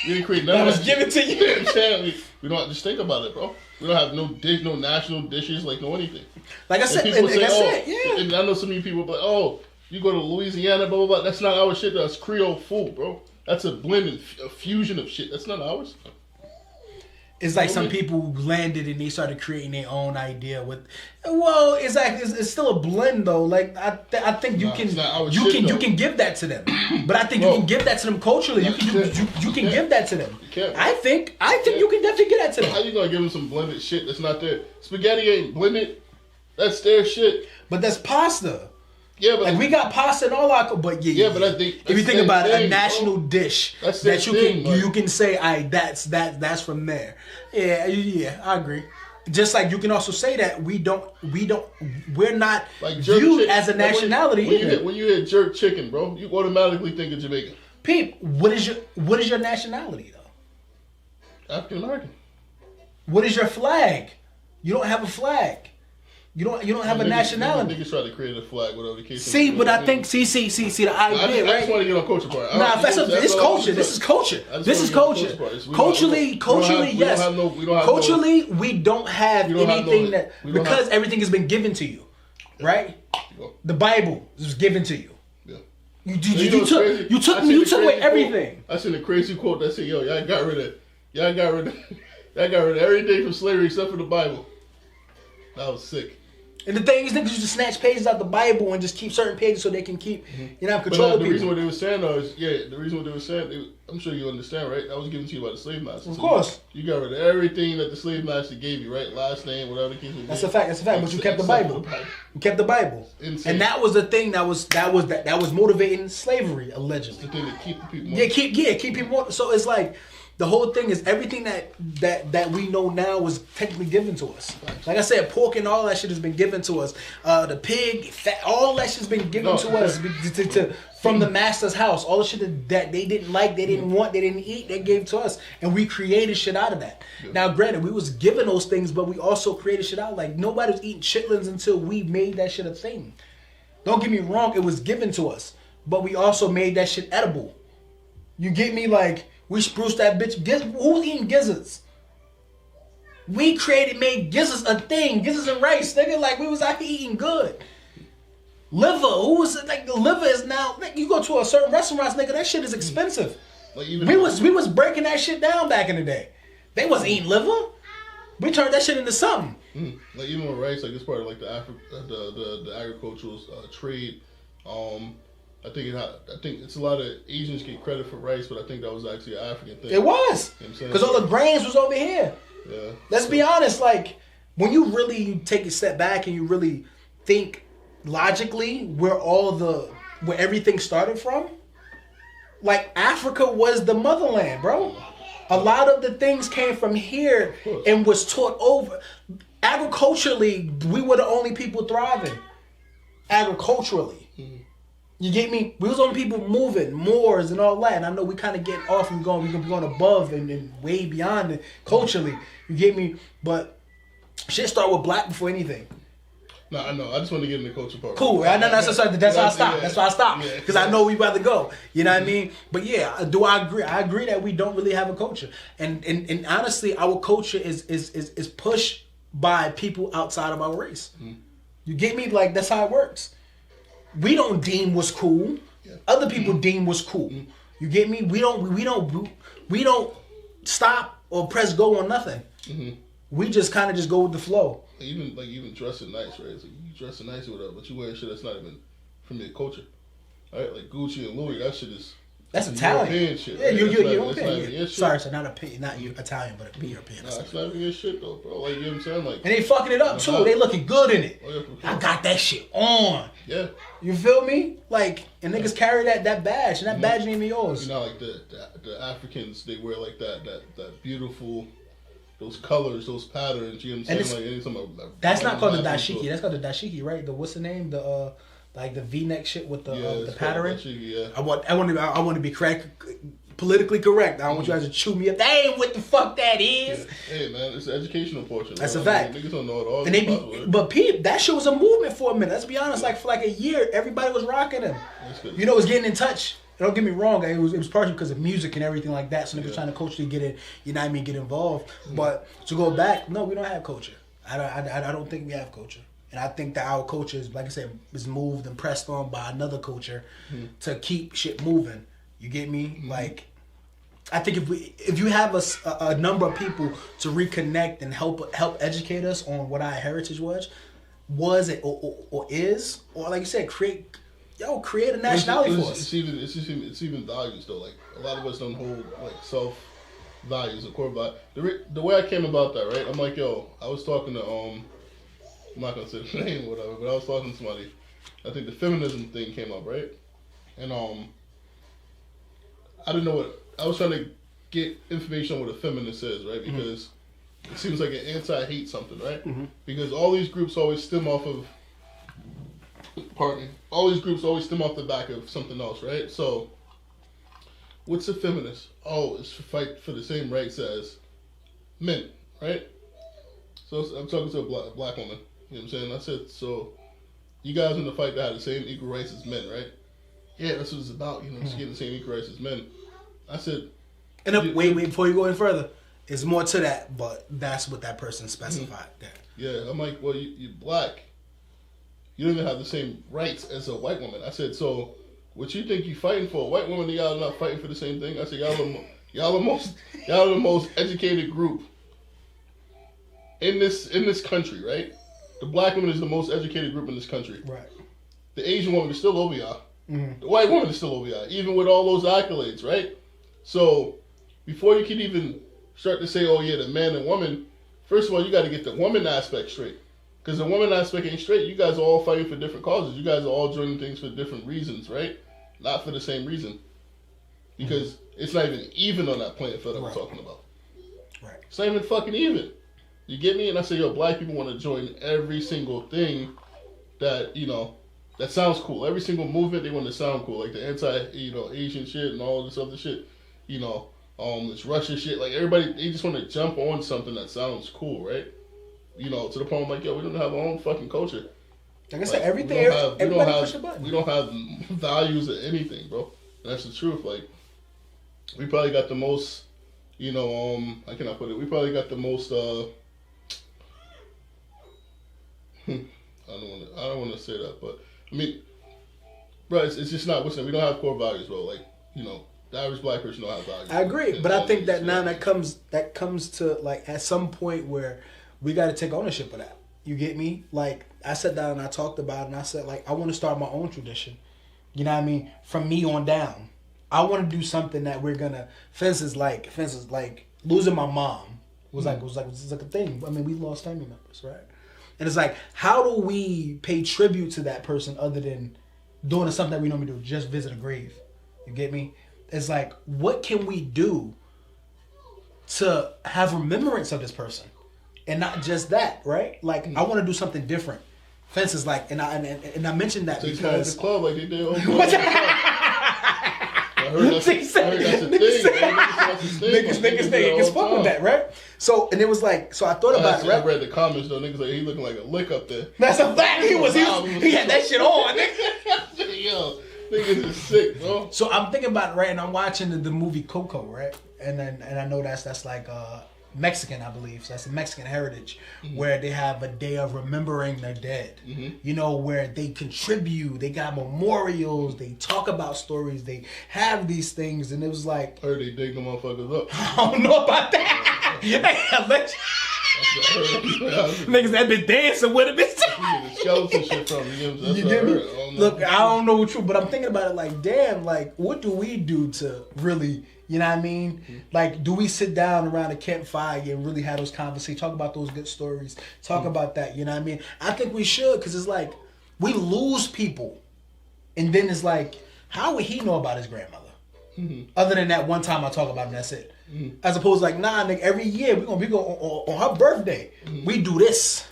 We didn't create none That of was that given shit. to you. You know what I'm saying? We don't just think about it, bro. We don't have no dish, no national dishes, like no anything. Like I said, yeah. And I know so many people, but you go to Louisiana, blah blah blah. That's not our shit. That's Creole food, bro. That's a blend and a fusion of shit. That's not ours. It's like some people landed and they started creating their own idea with. Well, it's like it's still a blend though. Like I think you can give that to them, but I think you can give that to them culturally. You can give that to them. I think you can definitely give that to them. How you gonna give them some blended shit that's not there? Spaghetti ain't blended. That's their shit. But that's pasta. Yeah, but like we got pasta and all our, but but I think if you think about a national dish that you can say, that's from there. Yeah, I agree. Just like you can also say that we're not like viewed as a nationality. When you hear jerk chicken, bro, you automatically think of Jamaican. Peep, what is your nationality though? African American. What is your flag? You don't have a flag. You don't have a nationality. Niggas try to create a flag, whatever the case. See, but I think see the idea, right? I just want to get on culture part. Nah, it's culture. This is culture. This is culture. Culturally, yes. Culturally, we don't have anything because everything has been given to you, right? The Bible was given to you. You took away everything. I seen a crazy quote that said, "Yo, y'all got rid of everything from slavery except for the Bible." That was sick. And the thing is, niggas used to snatch pages out the Bible and just keep certain pages so they can keep, control of people. The reason what they were saying though is, I'm sure you understand, right? That was given to you by the slave master. Of course. You got rid of everything that the slave master gave you, right? Last name, whatever the case may be. That's a fact. But you kept the Bible. You kept the Bible. Insane. And that was the thing that was motivating slavery, allegedly. It's the thing that keep the people. Keep people. So it's like. The whole thing is everything that we know now was technically given to us. Like I said, pork and all that shit has been given to us. The pig, fat, all that shit's been given to us from the master's house. All the shit that they didn't like, they didn't want, they didn't eat, they gave to us. And we created shit out of that. Yeah. Now, granted, we was given those things, but we also created shit out. Like, nobody was eating chitlins until we made that shit a thing. Don't get me wrong, it was given to us. But we also made that shit edible. You get me? Like... We spruced that bitch. Who's eating gizzards? We made gizzards a thing. Gizzards and rice, nigga. Like, we was out here eating good. Liver. The liver is now, like, you go to a certain restaurants, nigga, that shit is expensive. Like we was breaking that shit down back in the day. They wasn't eating liver. We turned that shit into something. Like, even with rice, like, it's part of, like, the agricultural trade. I think it's a lot of Asians get credit for rice, but I think that was actually an African thing. It was. Because all the grains was over here. Yeah. Let's be honest, like, when you really take a step back and you really think logically where everything started from, like, Africa was the motherland, bro. A lot of the things came from here and was taught over. Agriculturally, we were the only people thriving. Agriculturally. Mm-hmm. You get me? We was on people moving, Moors and all that. And I know we kind of get off and we're going above and way beyond it culturally. You get me? But shit started with black before anything. No, I know. I just want to get in the culture part. Cool. That's why I stopped. That's why I stopped. Because I know we about to go. You know what I mean? But yeah, do I agree? I agree that we don't really have a culture. And honestly, our culture is pushed by people outside of our race. Mm. You get me? Like, that's how it works. We don't deem what's cool. Yeah. Other people deem what's cool. Mm. You get me? We don't stop or press go on nothing. Mm-hmm. We just kind of just go with the flow. Even dressing nice, right? It's like you dressing nice or whatever, but you wearing shit that's not even from your culture. Right? Like Gucci and Louis, that shit is that's Italian. European shit. Yeah, right? you're European. Yeah. Sorry, not Italian, but European. Nah, it's not even your shit though, bro. Like, you know what I'm saying? Like, and they fucking it up too. They looking good in it. Oh, yeah, for sure. I got that shit on. Yeah. You feel me? Like, and niggas carry that badge, and that badge ain't even yours. You know, like the Africans, they wear like that beautiful, those colors, those patterns. You know what I'm saying? Like, that's not called the dashiki. That's called the dashiki, right? What's the name? Like the V-neck shit with the pattern. Yeah. I want to be politically correct. I don't want you guys to chew me up. That ain't what the fuck that is. Yeah. Hey man, it's the educational portion. That's a fact. Niggas don't know it all. But Pete, that shit was a movement for a minute. Let's be honest. Like for like a year, everybody was rocking them. You know, it was getting in touch. don't get me wrong, it was partially because of music and everything like that. So niggas trying to culturally get in, you know what I mean, get involved. But to go back, no, we don't have culture. I don't think we have culture. And I think that our culture is, like I said, is moved and pressed on by another culture to keep shit moving. You get me? Like, I think if you have a number of people to reconnect and help educate us on what our heritage was it or is, or like you said, create a nationality for us. It's even values though. Like a lot of us don't hold like self values or core values. The way I came about that, right? I'm like, yo, I was talking to I'm not gonna say the name or whatever, but I was talking to somebody. I think the feminism thing came up, right? And I didn't know what I was trying to get information on what a feminist is, right? Because it seems like an anti-hate something, right? Because all these groups always stem off of, all these groups always stem off the back of something else, right? So, what's a feminist? Oh, it's to fight for the same rights as men, right? So I'm talking to a black woman. You know what I'm saying? I said, so you guys in the fight to have the same equal rights as men, right? Yeah, that's what it's about. You know, just getting the same equal rights as men. I said, and wait, before you go any further, there's more to that, but that's what that person specified. Yeah, I'm like, well, you're black. You don't even have the same rights as a white woman. I said, so what you think you fighting for? A white woman, y'all are not fighting for the same thing. I said, y'all are the most educated group in this country, right? The black woman is the most educated group in this country. Right. The Asian woman is still over y'all. The white woman is still over y'all, even with all those accolades, right? So before you can even start to say, oh yeah, the man and woman, first of all, you got to get the woman aspect straight. Because the woman aspect ain't straight. You guys are all fighting for different causes. You guys are all joining things for different reasons, right? Not for the same reason. Because it's not even on that playing field that we're talking about. Right. It's not even fucking even. You get me? And I say, yo, black people want to join every single thing that, you know, that sounds cool. Every single movement, they want to sound cool. Like the Asian shit and all this other shit. You know, this Russian shit. Like everybody, they just want to jump on something that sounds cool, right? You know, to the point like, yo, we don't have our own fucking culture. Like I said, everybody push a button. We don't have values or anything, bro. And that's the truth. Like, we probably got the most, you know, how can I put it? We probably got the most, I don't want to say that, but I mean, bro, it's just not. Listen, we don't have core values, bro. Like, you know, the average black person don't have values. I agree, but I think that now that comes to like at some point where we got to take ownership of that. You get me? Like I sat down and I talked about it, and I said like I want to start my own tradition. You know what I mean? From me on down, I want to do something that we're gonna. Fences like losing my mom was like a thing. I mean, we lost family members, right? And it's like, how do we pay tribute to that person other than doing something that we normally do, just visit a grave? You get me? It's like, what can we do to have remembrance of this person? And not just that, right? Like, I want to do something different. Fences like, and I mentioned that because... the club like they did I heard that's a thing. Niggas fuck with that, right? So, and it was like, so I thought about it, right? I read the comments though, niggas like, he looking like a lick up there. That's a fact. He had that shit on. Yo, niggas is sick, bro. So I'm thinking about it, right? And I'm watching the movie Coco, right? And I know that's like Mexican, I believe. So that's a Mexican heritage where they have a day of remembering their dead. You know, where they contribute, they got memorials, they talk about stories, they have these things, and it was like, I heard they dig the motherfuckers up. I don't know about that. Niggas that been dancing with him. Skeleton shit from you get me? Look, I don't know what's true, but I'm thinking about it like, damn, like, what do we do to really, you know what I mean? Like, do we sit down around a campfire and really have those conversations, talk about those good stories, talk about that, you know what I mean? I think we should, because it's like, we lose people, and then it's like, how would he know about his grandmother? Other than that one time I talk about him, that's it. As opposed to like, nah, nigga, every year we go on her birthday, we do this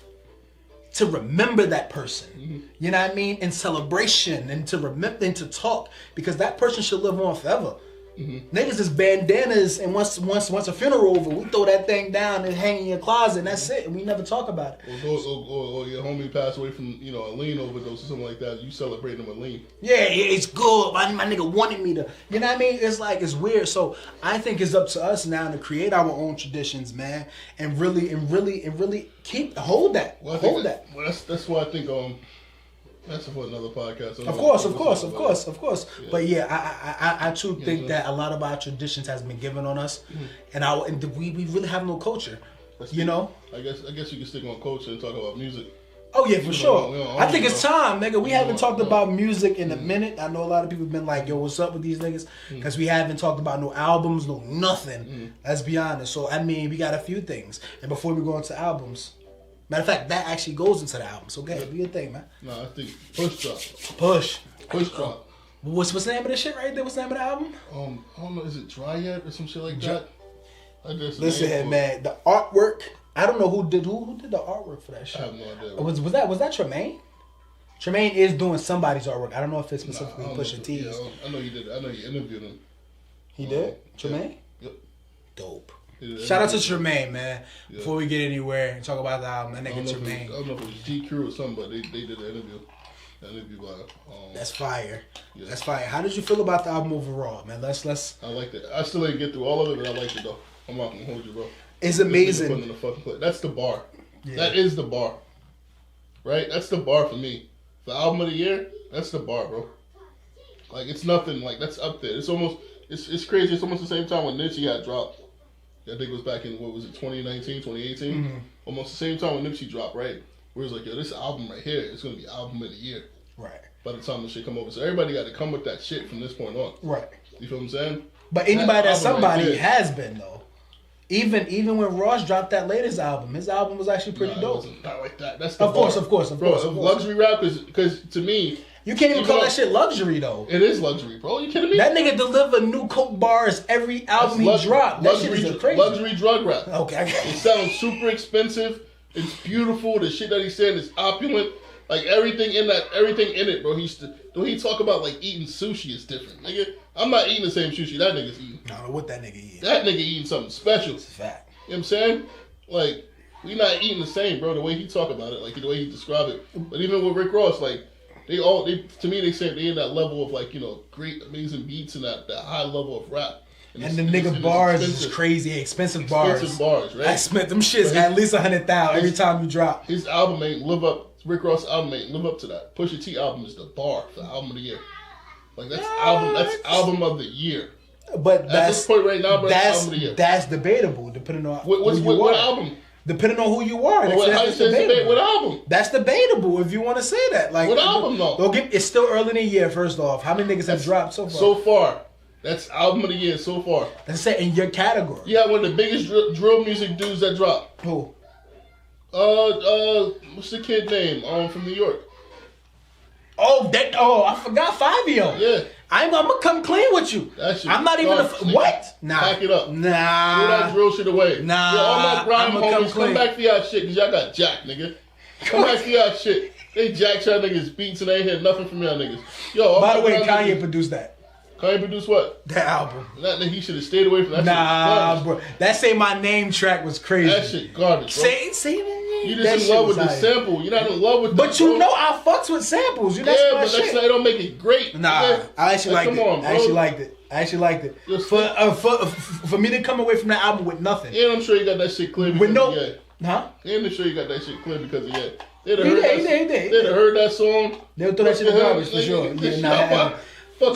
to remember that person. You know what I mean? In celebration, and to remember and to talk, because that person should live on forever. Niggas is bandanas, and once a funeral over, we throw that thing down and hang in your closet, and that's it. And we never talk about it. Or your homie passed away from a lean overdose or something like that. You celebrate them with lean. Yeah, it's good. My nigga wanted me to. You know what I mean? It's like it's weird. So I think it's up to us now to create our own traditions, man, and really hold that. Well, hold that. Well, that's why I think that's for another podcast. Of course. Yeah. But yeah, I too think that a lot of our traditions has been given on us, and we really have no culture. You know. I guess you can stick on culture and talk about music. Oh yeah, for sure. I think it's time, nigga. We haven't talked about music in a minute. I know a lot of people have been like, "Yo, what's up with these niggas?" Because we haven't talked about no albums, no nothing. Let's be honest. So I mean, we got a few things, and before we go into albums. Matter of fact, that actually goes into the album. So, okay, do your thing, man. No, I think Push Drop. Push Drop. What's the name of the shit right there? What's the name of the album? I don't know. Is it Dry Yet or some shit like that? Listen here, man. The artwork. I don't know who did the artwork for that shit. I have no idea. Was that Tremaine? Tremaine is doing somebody's artwork. I don't know if it's specifically Pusha T's. Yeah, I know you did. I know you interviewed him. He did? Tremaine? Yep. Dope. Shout out to Tremaine, man. Yeah. Before we get anywhere and talk about the album, that nigga Tremaine. I don't know if it was GQ or something, but they did the interview. The interview by. That's fire. Yeah. That's fire. How did you feel about the album overall, man? Let's. I liked it. I still didn't get through all of it, but I liked it though. I'm not gonna hold you, bro. It's amazing. In the fucking play. That's the bar. Yeah. That is the bar. Right? That's the bar for me. The album of the year. That's the bar, bro. Like it's nothing. Like that's up there. It's almost. It's crazy. It's almost the same time when Nipsey had dropped. I think it was back in, 2019, 2018? Mm-hmm. Almost the same time when Nipsey dropped, right? Where it was like, yo, this album right here is going to be album of the year. Right. By the time the shit come over. So everybody got to come with that shit from this point on. Right. You feel what I'm saying? But anybody that's somebody right has been, though. Even when Ross dropped that latest album, his album was actually pretty dope. Not like that. That's the Of course. Luxury rap, because to me... You can't even call that shit luxury, though. It is luxury, bro. You kidding me? That nigga deliver new coke bars every album he dropped. That shit is crazy. Luxury drug rap. Okay. It sounds super expensive. It's beautiful. The shit that he's saying is opulent. Like everything in it, bro. When he talk about like eating sushi is different, nigga. I'm not eating the same sushi that nigga's eating. I don't know what that nigga eating. That nigga eating something special. It's a fact. You know what I'm saying? Like, we not eating the same, bro. The way he talk about it, like the way he describe it. But even with Rick Ross, like. They to me, they say they in that level of like, great, amazing beats and that high level of rap. And the nigga bars is crazy, expensive bars. Expensive bars, right? I spent them shits at least 100,000 every time you drop. His album ain't live up. Rick Ross album ain't live up to that. Pusha T album is the bar for the album of the year. Like that's album of the year. But at this point right now, that's album of the year. That's debatable depending on what album. Depending on who you are. Well, how you say what album? That's debatable if you want to say that. Like what album though? It's still early in the year, first off. How many niggas have dropped so far? So far. That's album of the year so far. Let's say in your category. Yeah, one of the biggest drill music dudes that dropped. Who? What's the kid name? From New York. I forgot Fabio. Yeah. I'm gonna come clean with you. I'm not even what? Nah. Pack it up. Nah. Throw that drill shit away. Nah. Yo, all my grime homies, come back for y'all shit, because y'all got jacked, nigga. Come back for y'all shit. They jacked y'all niggas beats and they ain't hear nothing from y'all niggas. Yo, by the way, Kanye produced that. Kanye produced what? That album. He should have stayed away from that shit. Nah, bro. That Say My Name track was crazy. That shit garbage, bro. Say my name. You just in love with the sample. You're not in love with But you know I fucks with samples. Yeah, but that don't make it great. Nah, I actually liked it. I actually liked it. For me to come away from that album with nothing. Yeah, I'm sure you got that shit clear because Huh? Yeah, I'm sure you got that shit clear because of They'd have heard that song. They'll throw that shit in the garbage for sure.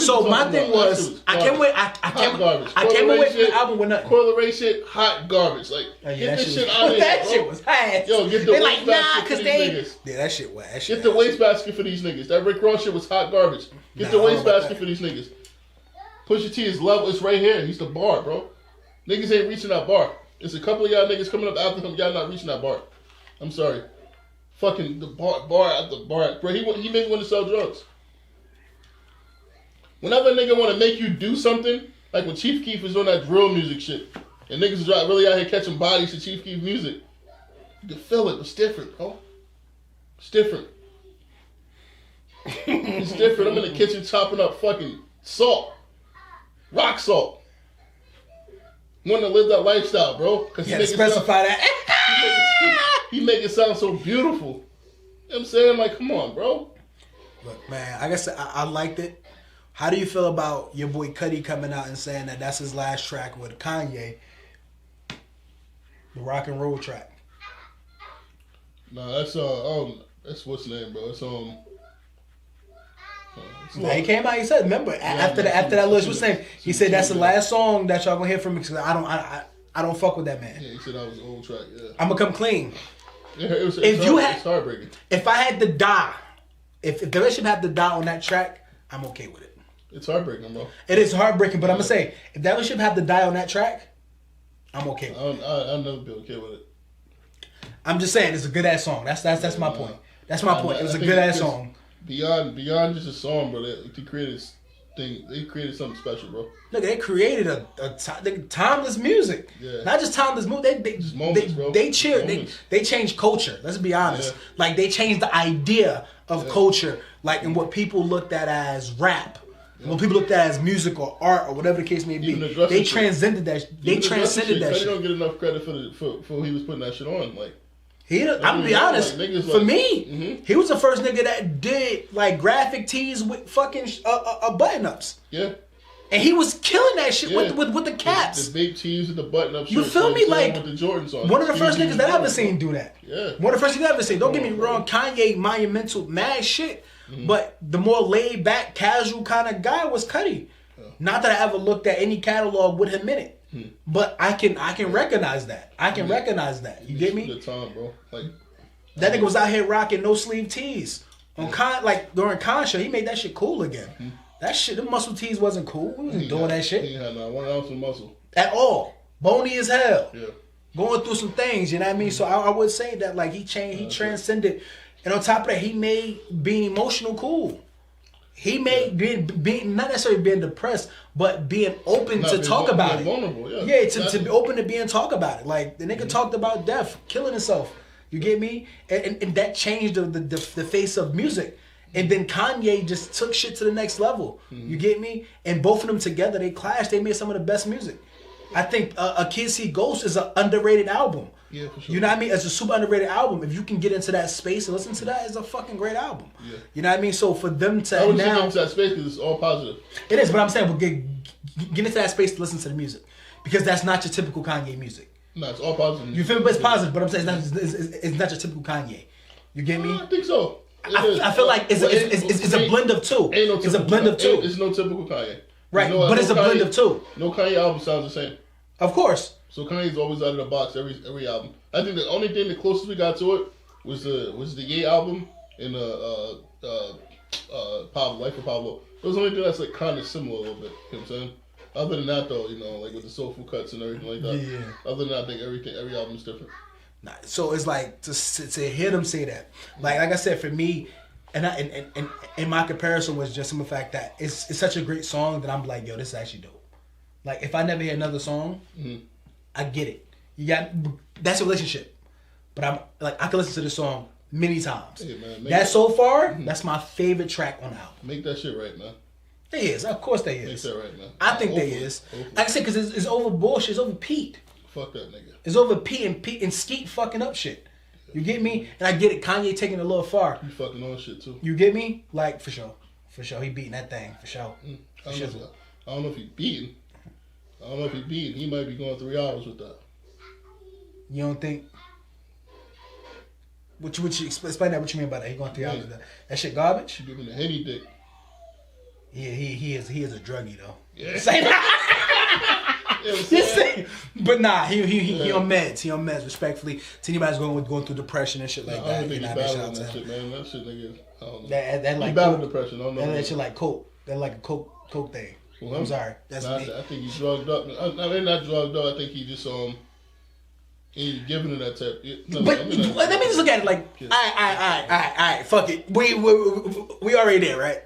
So my thing was, I can't wait. I can't wait for the album with nothing. Correlate shit, hot garbage. Like get this shit out of here. That shit was hot. Yo, get the wastebasket for these niggas. Yeah, that shit was. Get the wastebasket for these niggas. That Rick Ross shit was hot garbage. Get the wastebasket for these niggas. Pusha T is level. It's right here. He's the bar, bro. Niggas ain't reaching that bar. It's a couple of y'all niggas coming up after him. Y'all not reaching that bar. I'm sorry. Fucking the bar at the bar. Bro, he made me want to sell drugs. Whenever a nigga want to make you do something, like when Chief Keef was doing that drill music shit, and niggas was really out here catching bodies to Chief Keef music, you could feel it. It's different, bro. It's different. It's different. I'm in the kitchen chopping up fucking salt. Rock Salt. One that lives that lifestyle, bro. Because You had to specify that. he make it sound so beautiful. You know what I'm saying? Like, come on, bro. Look, man, I guess I liked it. How do you feel about your boy Cudi coming out and saying that that's his last track with Kanye? The rock and roll track. Nah, that's what's the name, bro? He came out. He said, "Remember after that list was saying, he said that's the last song that y'all gonna hear from me because I don't fuck with that man." Yeah, he said that was an old track. Yeah, I'm gonna come clean. Yeah, it's heartbreaking. If I had to die, if the relationship had to die on that track, I'm okay with it. It's heartbreaking, bro. It is heartbreaking, but I'm gonna say if that relationship had to die on that track, I'm okay with it. I'll never be okay with it. I'm just saying it's a good ass song. That's my point. That's my point. It was a good ass song. Beyond just a song, bro. They created thing. They created something special, bro. Look, they created a timeless music. Yeah. Not just timeless music. They changed culture. Let's be honest. Yeah. Like they changed the idea of culture, like and what people looked at as rap. Yeah. What people looked at as music or art or whatever the case may be. They transcended that. They transcended that shit. They don't get enough credit for he was putting that shit on. Like I'm gonna be honest. For me, he was the first nigga that did like graphic tees with fucking button ups. Yeah. And he was killing that shit with the caps. The big tees and the button up. You feel me? Like with the Jordans on. One of the first niggas that I ever seen do that. Yeah. One of the first niggas I ever seen. Don't get me wrong, Kanye monumental mad shit. But the more laid back, casual kind of guy was Cudi. Yeah. Not that I ever looked at any catalog with him in it. But I can recognize that. I can recognize that. You get me? The time, bro. Like that nigga was out here rocking no sleeve tees. On during Contra, he made that shit cool again. That shit, the muscle tees wasn't cool. We wasn't doing that shit. He had not 1 ounce of muscle. At all. Bony as hell. Yeah. Going through some things, you know what I mean? So I would say that like he changed, he transcended. And on top of that, he made being emotional cool. He made being not necessarily being depressed, but being open to talk about it. Vulnerable, yeah. Yeah, to be open to being talk about it. Like the nigga talked about death, killing himself. You get me? And that changed the face of music. And then Kanye just took shit to the next level. You get me? And both of them together, they clashed. They made some of the best music. I think A Kid See Ghost is an underrated album. Yeah, for sure. You know what I mean? It's a super underrated album. If you can get into that space and listen to that, it's a fucking great album. Yeah. You know what I mean? So for them to I wouldn't get into that space because it's all positive. It is, but I'm saying, well, get into that space to listen to the music. Because that's not your typical Kanye music. No, it's all positive. You feel me? But it's positive, but I'm saying it's not your typical Kanye. You get me? I think so. I feel like it's a blend of two. It's a blend of two. It's no typical Kanye. Right, but it's a blend of two. No Kanye album sounds the same. Of course. So Kanye's always out of the box every album. I think the only thing the closest we got to it was the Ye album and Pablo, Life of Pablo. It was the only thing that's like kind of similar a little bit. You know what I'm saying? Other than that though, you know, like with the soulful cuts and everything like that. Yeah. Other than that, I think every album is different. Nah, so it's like to hear them say that, like I said, for me, and in my comparison was just the fact that it's such a great song that I'm like, yo, this is actually dope. Like if I never hear another song, I get it. That's a relationship, but I'm like I can listen to the song many times. Hey, man, that so far, that's my favorite track on the album. Make that shit right, man. They is, of course they is. Make that right, man. I think they is. Like I said, because it's over bullshit. It's over Pete. Fuck that nigga. It's over Pete and Skeet fucking up shit. You get me? And I get it. Kanye taking it a little far. You fucking on shit too. You get me? Like for sure. He beating that thing for sure. I don't know if he beating. He might be going 3 hours with that. You don't think? What you explain that? What you mean by that? He going 3 hours with that? That shit garbage? You giving a henny dick. Yeah, he is a druggie though. Yeah. But nah, he on meds. He on meds. Respectfully, to anybody's going through depression and shit like that. I don't think he's battling that shit, man. That shit, nigga. I don't know. That like he battling depression. I don't know. That shit like coke. That like a coke thing. Well, I'm sorry. That's me. I think he's drugged up. I mean, not drugged up. I think he just he's giving it that type. No, but let me just look at it like, all right, fuck it. We already there, right?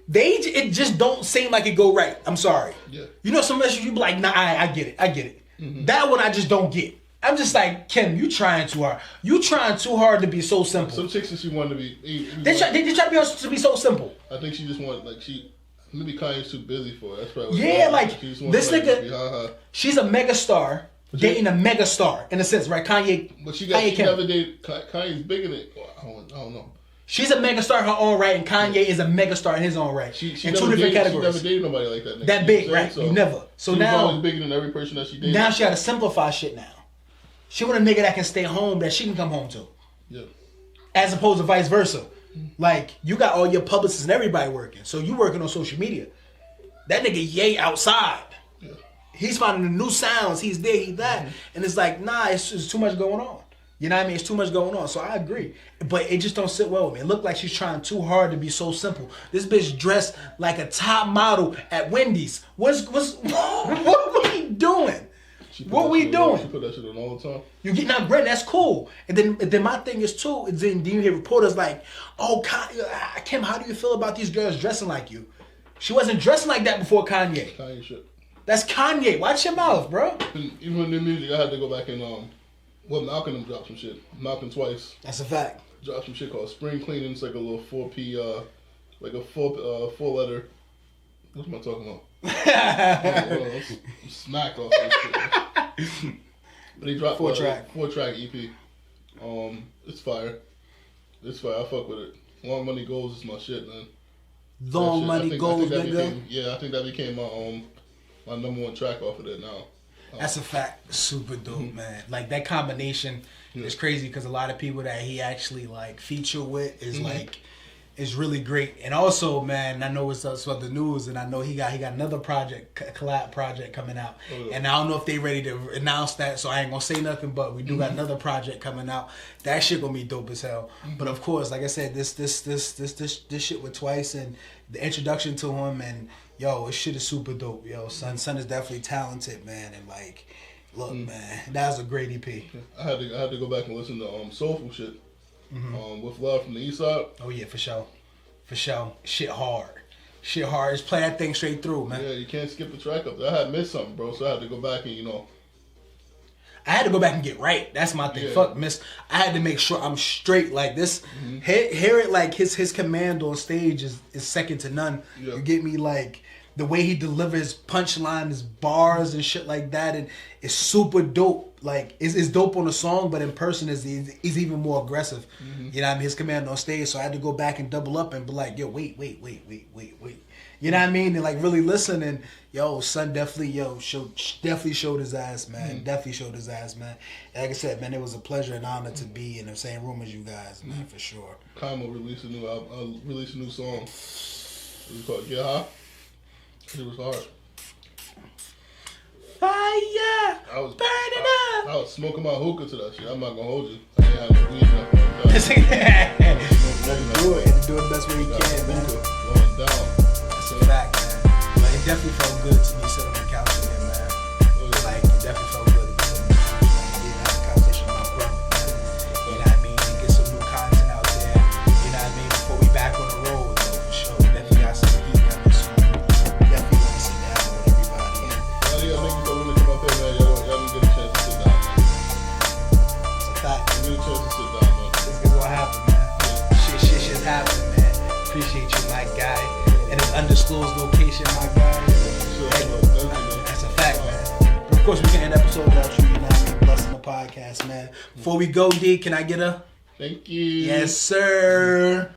It just don't seem like it go right. I'm sorry. Yeah. You know, some messages you be like, nah, I get it. That one I just don't get. I'm just like, Kim, you trying too hard. You trying too hard to be so simple. Some chicks that she wanted to be. They try to be so simple. I think she just wanted Maybe Kanye's too busy for it. That's probably Yeah, like she just wants this to, like, nigga, be ha-ha. she's a mega star dating a mega star in a sense, right? Kanye. But she Kanye never dated. Kanye's bigger than. I don't know. She's a mega star in her own right, and Kanye is a mega star in his own right. She in two different categories. She never dated nobody like that. Nigga. That big, right? So Never. So she now was always bigger than every person that she dated. Now she got to simplify shit. Now she want a nigga that can stay home that she can come home to. Yeah. As opposed to vice versa. Like, you got all your publicists and everybody working. So you working on social media. That nigga Ye outside. Yeah. He's finding the new sounds. He's there, he's that. And it's like, nah, it's too much going on. You know what I mean? It's too much going on. So I agree. But it just don't sit well with me. It looked like she's trying too hard to be so simple. This bitch dressed like a top model at Wendy's. What we doing? What we doing? She put that shit on all the time. You get now, Brent. That's cool. And then my thing is too. Is then you hear reporters like, "Oh, Kim, how do you feel about these girls dressing like you?" She wasn't dressing like that before Kanye. Kanye shit. That's Kanye. Watch your mouth, bro. Even with new music, I had to go back and Malcolm dropped some shit. Malcolm twice. That's a fact. Dropped some shit called Spring Cleaning. It's like a little 4P, like a four letter. What am I talking about? Smack off that shit. But he dropped four track EP. It's fire. It's fire. I fuck with it. Long Money Goes is my shit, man. Long Money Goes, nigga. I think that became my number one track off of it now. That's a fact. Super dope, man. Like that combination is crazy because a lot of people that he actually like feature with is like is really great. And also, man, I know it's about the news, and I know he got another collab project coming out. And I don't know if they ready to announce that, so I ain't gonna say nothing. But we do got another project coming out. That shit gonna be dope as hell. But of course, like I said, this shit with Twice and the introduction to him, and yo, this shit is super dope. Yo, son is definitely talented, man. And like, look, man, that was a great EP. I had to go back and listen to Soulfull shit. With Love from the Eastside. Oh yeah, for sure. Shit hard. Just play that thing straight through, man. Yeah, you can't skip the track up there. I had missed something, bro, so I had to go back and I had to go back and get right. That's my thing. Yeah. Fuck miss. I had to make sure I'm straight like this. Hear it like his command on stage is second to none. Yeah. You get me? Like the way he delivers punchline, his bars and shit like that, and it's super dope. Like it's dope on the song, but in person is even more aggressive. You know what I mean? His command on stage. So I had to go back and double up and be like, yo, wait. You know what I mean? And like really listen, and yo, son definitely showed his ass, man. Definitely showed his ass, man. And like I said, man, it was a pleasure and honor to be in the same room as you guys, man, for sure. Kamo released a new album, released a new song. It was called Get High. It was hard. Fire! Burn it up! I was smoking my hookah to that shit. I'm not gonna hold you. I ain't had no weed enough like that. Do it the best way you can, man. Going down. That's a fact, man. But it definitely felt good to be sitting on the couch with him, man. Like, it definitely felt good to be sitting on the couch with him. Have a conversation with my brother. You know what I mean? And get some new content out there. You know what I mean? Before we back on the road, though, for sure. Definitely got some heat coming soon. Definitely want to see that with everybody. Y'all niggas don't really come up here, man. Y'all didn't get a chance to sit down, man. It's a fact. You get a chance to sit down, man. This is what happened, man. Shit happened, man. Appreciate you, my guy. In an undisclosed location, my guy. Sure, That's a fact, man. But of course, we can end the episode without you, you know, blessing the podcast, man. Before we go, D, can I get a? Thank you. Yes, sir.